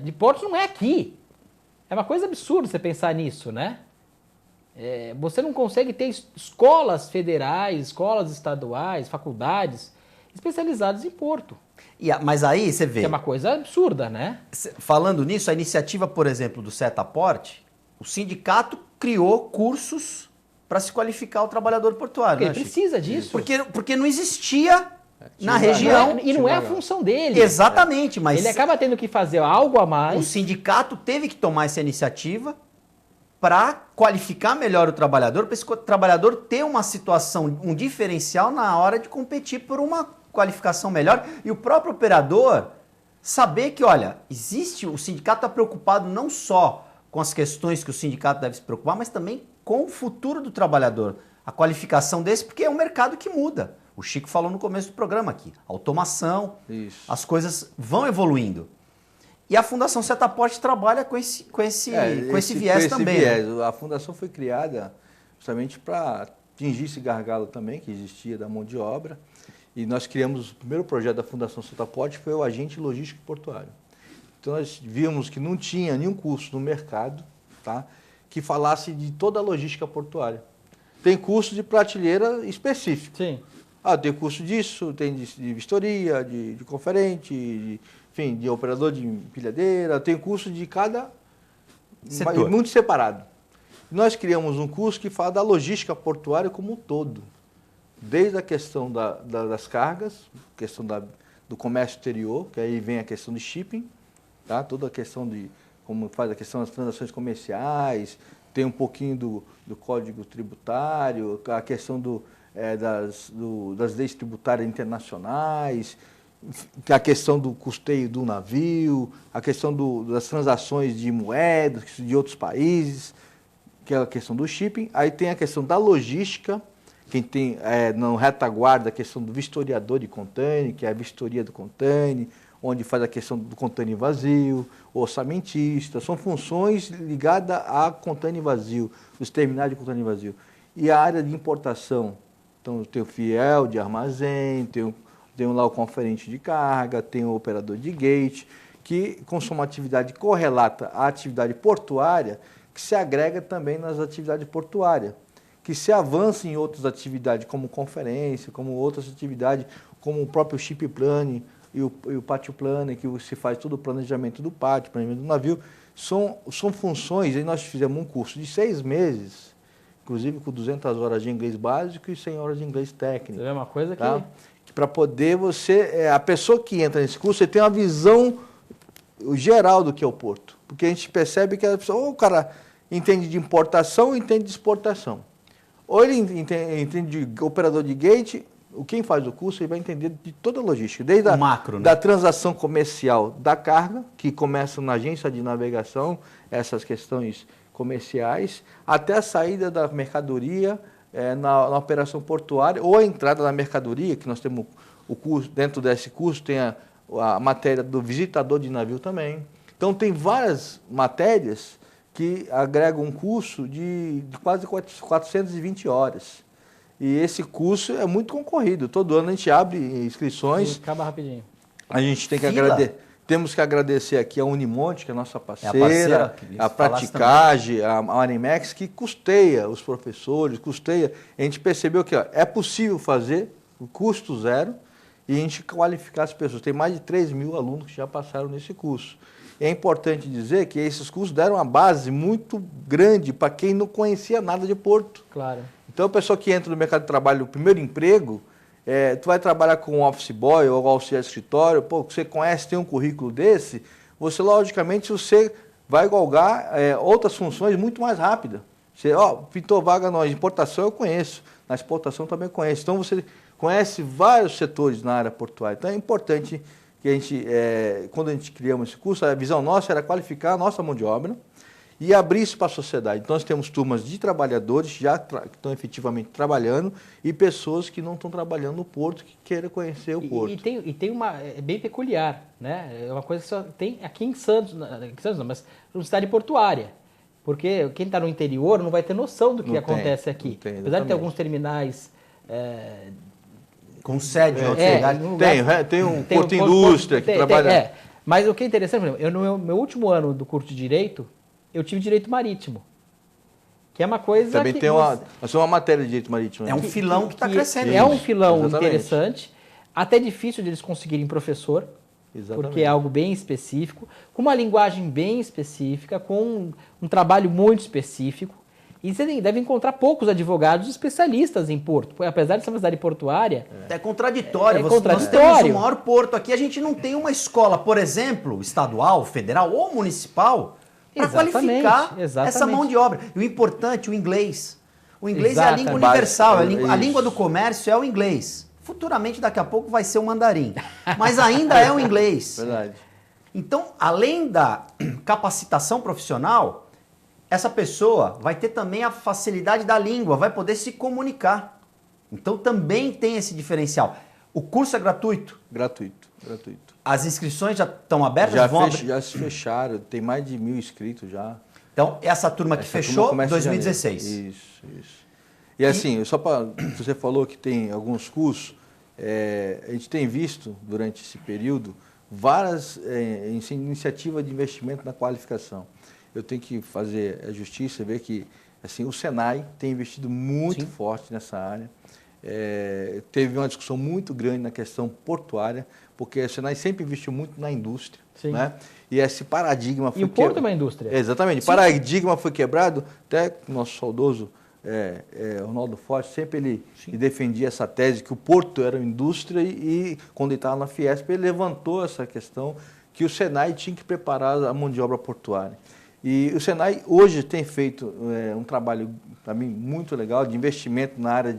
de portos não é aqui. É uma coisa absurda você pensar nisso, né? Você não consegue ter escolas federais, escolas estaduais, faculdades especializadas em porto. Mas aí você vê, Que é uma coisa absurda, né? falando nisso, a iniciativa, por exemplo, do Setaporte, o sindicato criou cursos para se qualificar o trabalhador portuário. Porque Né, ele Chico? precisa disso. porque não existia na tinha região. E não é a função dele. Exatamente, mas Ele acaba tendo que fazer algo a o mais. sindicato teve que tomar essa iniciativa para qualificar melhor o trabalhador, para esse trabalhador ter uma situação, um diferencial na hora de competir por uma qualificação melhor e o próprio operador saber que, olha, o sindicato está preocupado não só com as questões que o sindicato deve se preocupar, mas também com o futuro do trabalhador, a qualificação desse, porque é um mercado que muda. O Chico falou no começo do programa aqui, automação, Isso. as coisas vão evoluindo. E a Fundação Setaporte trabalha com esse viés também. Viés. Né? A fundação foi criada justamente para atingir esse gargalo também que existia da mão de obra. E nós criamos o primeiro projeto da Fundação Setaporte, foi o agente logístico portuário. Então nós vimos que não tinha nenhum curso no mercado, tá, que falasse de toda a logística portuária. Tem curso de prateleira específico. Sim. Tem curso disso, tem de vistoria, de conferente, enfim, de operador de empilhadeira, tem curso de cada setor. Muito separado. Nós criamos um curso que fala da logística portuária como um todo. Desde a questão das cargas, questão do comércio exterior, que aí vem a questão de shipping, tá? Toda a questão de como faz a questão das transações comerciais, tem um pouquinho do código tributário, a questão das leis tributárias internacionais, a questão do custeio do navio, a questão das transações de moedas de outros países, que é a questão do shipping. Aí tem a questão da logística, quem tem no retaguarda a questão do vistoriador de container, que é a vistoria do container, onde faz a questão do container vazio, orçamentista, são funções ligadas a container vazio, os terminais de container vazio. E a área de importação, então tem o fiel de armazém, tem lá o conferente de carga, tem o operador de gate, que com uma atividade correlata à atividade portuária, que se agrega também nas atividades portuárias, que se avança em outras atividades, como conferência, como outras atividades, como o próprio ship planning e o pátio planning, que se faz todo o planejamento do pátio, planejamento do navio, são funções, e nós fizemos um curso de 6 meses, inclusive com 200 horas de inglês básico e 100 horas de inglês técnico. É uma coisa que... Tá? Para poder a pessoa que entra nesse curso, você tem uma visão geral do que é o porto. Porque a gente percebe que a pessoa, ou o cara entende de importação ou entende de exportação. Ou ele entende de operador de gate, quem faz o curso ele vai entender de toda a logística. Desde a macro, né? da transação comercial da carga, que começa na agência de navegação, essas questões comerciais, até a saída da mercadoria, na operação portuária, ou a entrada da mercadoria, que nós temos o curso, dentro desse curso tem a matéria do visitador de navio também. Então tem várias matérias que agregam um curso de quase 420 horas. E esse curso é muito concorrido. Todo ano a gente abre inscrições. Acaba rapidinho. A gente tem que temos que agradecer aqui a Unimonte, que é a nossa parceira, a Praticage, a Animex, que custeia os professores, custeia. A gente percebeu que é possível fazer o custo zero e a gente qualificar as pessoas. Tem mais de 3 mil alunos que já passaram nesse curso. É importante dizer que esses cursos deram uma base muito grande para quem não conhecia nada de porto. Claro. Então, a pessoa que entra no mercado de trabalho, o primeiro emprego, tu vai trabalhar com um office boy ou auxiliar de escritório, você conhece, tem um currículo desse, você, logicamente, você vai galgar outras funções muito mais rápidas. Você, pintou vaga na importação, eu conheço, na exportação também conheço. Então, você conhece vários setores na área portuária. Então, é importante que a gente, quando a gente criamos esse curso, a visão nossa era qualificar a nossa mão de obra e abrir isso para a sociedade. Então, nós temos turmas de trabalhadores já que estão efetivamente trabalhando e pessoas que não estão trabalhando no porto, que queiram conhecer o porto. E tem uma... É bem peculiar, né? É uma coisa que só tem aqui em Santos, não, mas numa cidade portuária. Porque quem está no interior não vai ter noção do que acontece aqui. Tem, apesar de ter alguns terminais... Com sede em outros lugares. Tem um Porto Indústria que trabalha... Mas o que é interessante, por exemplo, eu no meu último ano do curso de Direito, eu tive Direito Marítimo. Que é uma coisa Também tem uma matéria de Direito Marítimo. É um filão que está crescendo. É um filão Exatamente. interessante. Até difícil de eles conseguirem professor. Exatamente. Porque é algo bem específico. Com uma linguagem bem específica, com um trabalho muito específico. E você deve encontrar poucos advogados especialistas em porto. Porque, apesar de ser uma cidade portuária... É contraditório. É Nós contraditório. temos o maior porto aqui. A gente não tem uma escola, por exemplo, estadual, federal ou municipal para qualificar essa mão de obra. E o importante, o inglês. O inglês é a língua universal. A língua do comércio é o inglês. Futuramente, daqui a pouco, vai ser o mandarim. Mas ainda é o inglês. Verdade. Então, além da capacitação profissional... essa pessoa vai ter também a facilidade da língua, vai poder se comunicar. Então também tem esse diferencial. O curso é gratuito? Gratuito. As inscrições já estão abertas? Já se fecharam, tem mais de 1.000 inscritos já. Então, essa turma que fechou em 2016. Isso. E assim, só para... Você falou que tem alguns cursos, a gente tem visto durante esse período várias iniciativas de investimento na qualificação. Eu tenho que fazer a justiça, ver que assim, o Senai tem investido muito forte nessa área. Teve uma discussão muito grande na questão portuária, porque o Senai sempre investiu muito na indústria. Né? E esse paradigma foi... E o porto é uma indústria. Exatamente. O paradigma foi quebrado, até o nosso saudoso Ronaldo Forte, sempre ele defendia essa tese que o porto era uma indústria e quando ele estava na Fiesp, ele levantou essa questão que o Senai tinha que preparar a mão de obra portuária. E o Senai hoje tem feito um trabalho, para mim, muito legal de investimento na área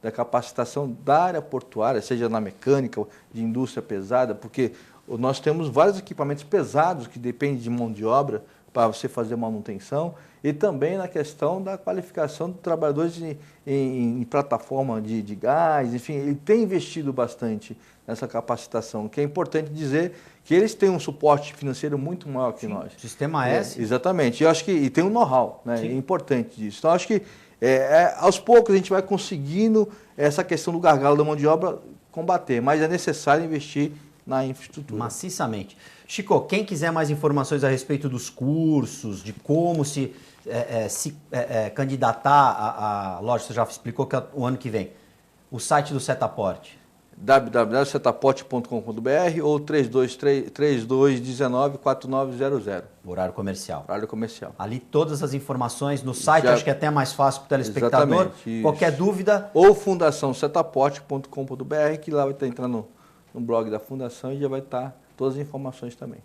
da capacitação da área portuária, seja na mecânica, de indústria pesada, porque nós temos vários equipamentos pesados que dependem de mão de obra para você fazer manutenção e também na questão da qualificação de trabalhadores em plataforma de gás, enfim, ele tem investido bastante nessa capacitação, que é importante dizer que eles têm um suporte financeiro muito maior que nós. Sistema S. Exatamente. Eu acho que e tem um know-how, né? É importante disso. Então, acho que aos poucos a gente vai conseguindo essa questão do gargalo da mão de obra combater, mas é necessário investir na infraestrutura. Maciçamente. Chico, quem quiser mais informações a respeito dos cursos, de como se candidatar lógico, você já explicou que é o ano que vem, o site do Setaporte. www.setaporte.com.br ou 3219-4900. Horário comercial. Ali todas as informações no site, acho que é até mais fácil para o telespectador. Qualquer dúvida. Ou fundaçãosetaporte.com.br, que lá vai estar entrando no blog da Fundação e já vai estar todas as informações também.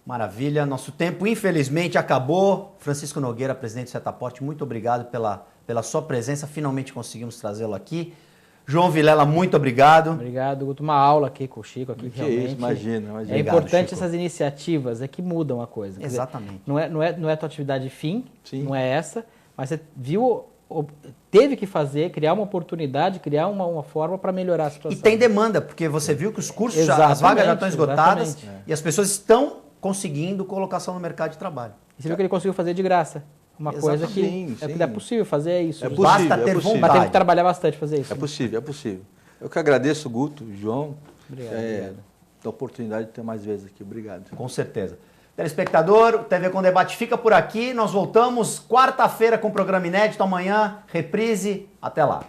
Maravilha. Nosso tempo, infelizmente, acabou. Francisco Nogueira, presidente do Setaporte, muito obrigado pela sua presença. Finalmente conseguimos trazê-lo aqui. João Vilela, muito obrigado. Obrigado, Guto. Uma aula aqui com o Chico. Aqui, que realmente. Isso, imagina. É importante Chico. Essas iniciativas que mudam a coisa. Exatamente. Dizer, não é a tua atividade fim, não é essa, mas você viu, teve que fazer, criar uma oportunidade, criar uma forma para melhorar a situação. E tem demanda, porque você viu que os cursos, as vagas já estão esgotadas e as pessoas estão conseguindo colocação no mercado de trabalho. E você viu que ele conseguiu fazer de graça. Uma coisa que é possível fazer isso. Basta ter vontade. Mas tem que trabalhar bastante fazer isso. É possível. Eu que agradeço, Guto, João. Obrigado. Da oportunidade de ter mais vezes aqui. Obrigado. Com certeza. Telespectador, o TV com Debate fica por aqui. Nós voltamos quarta-feira com o programa inédito. Amanhã, reprise. Até lá.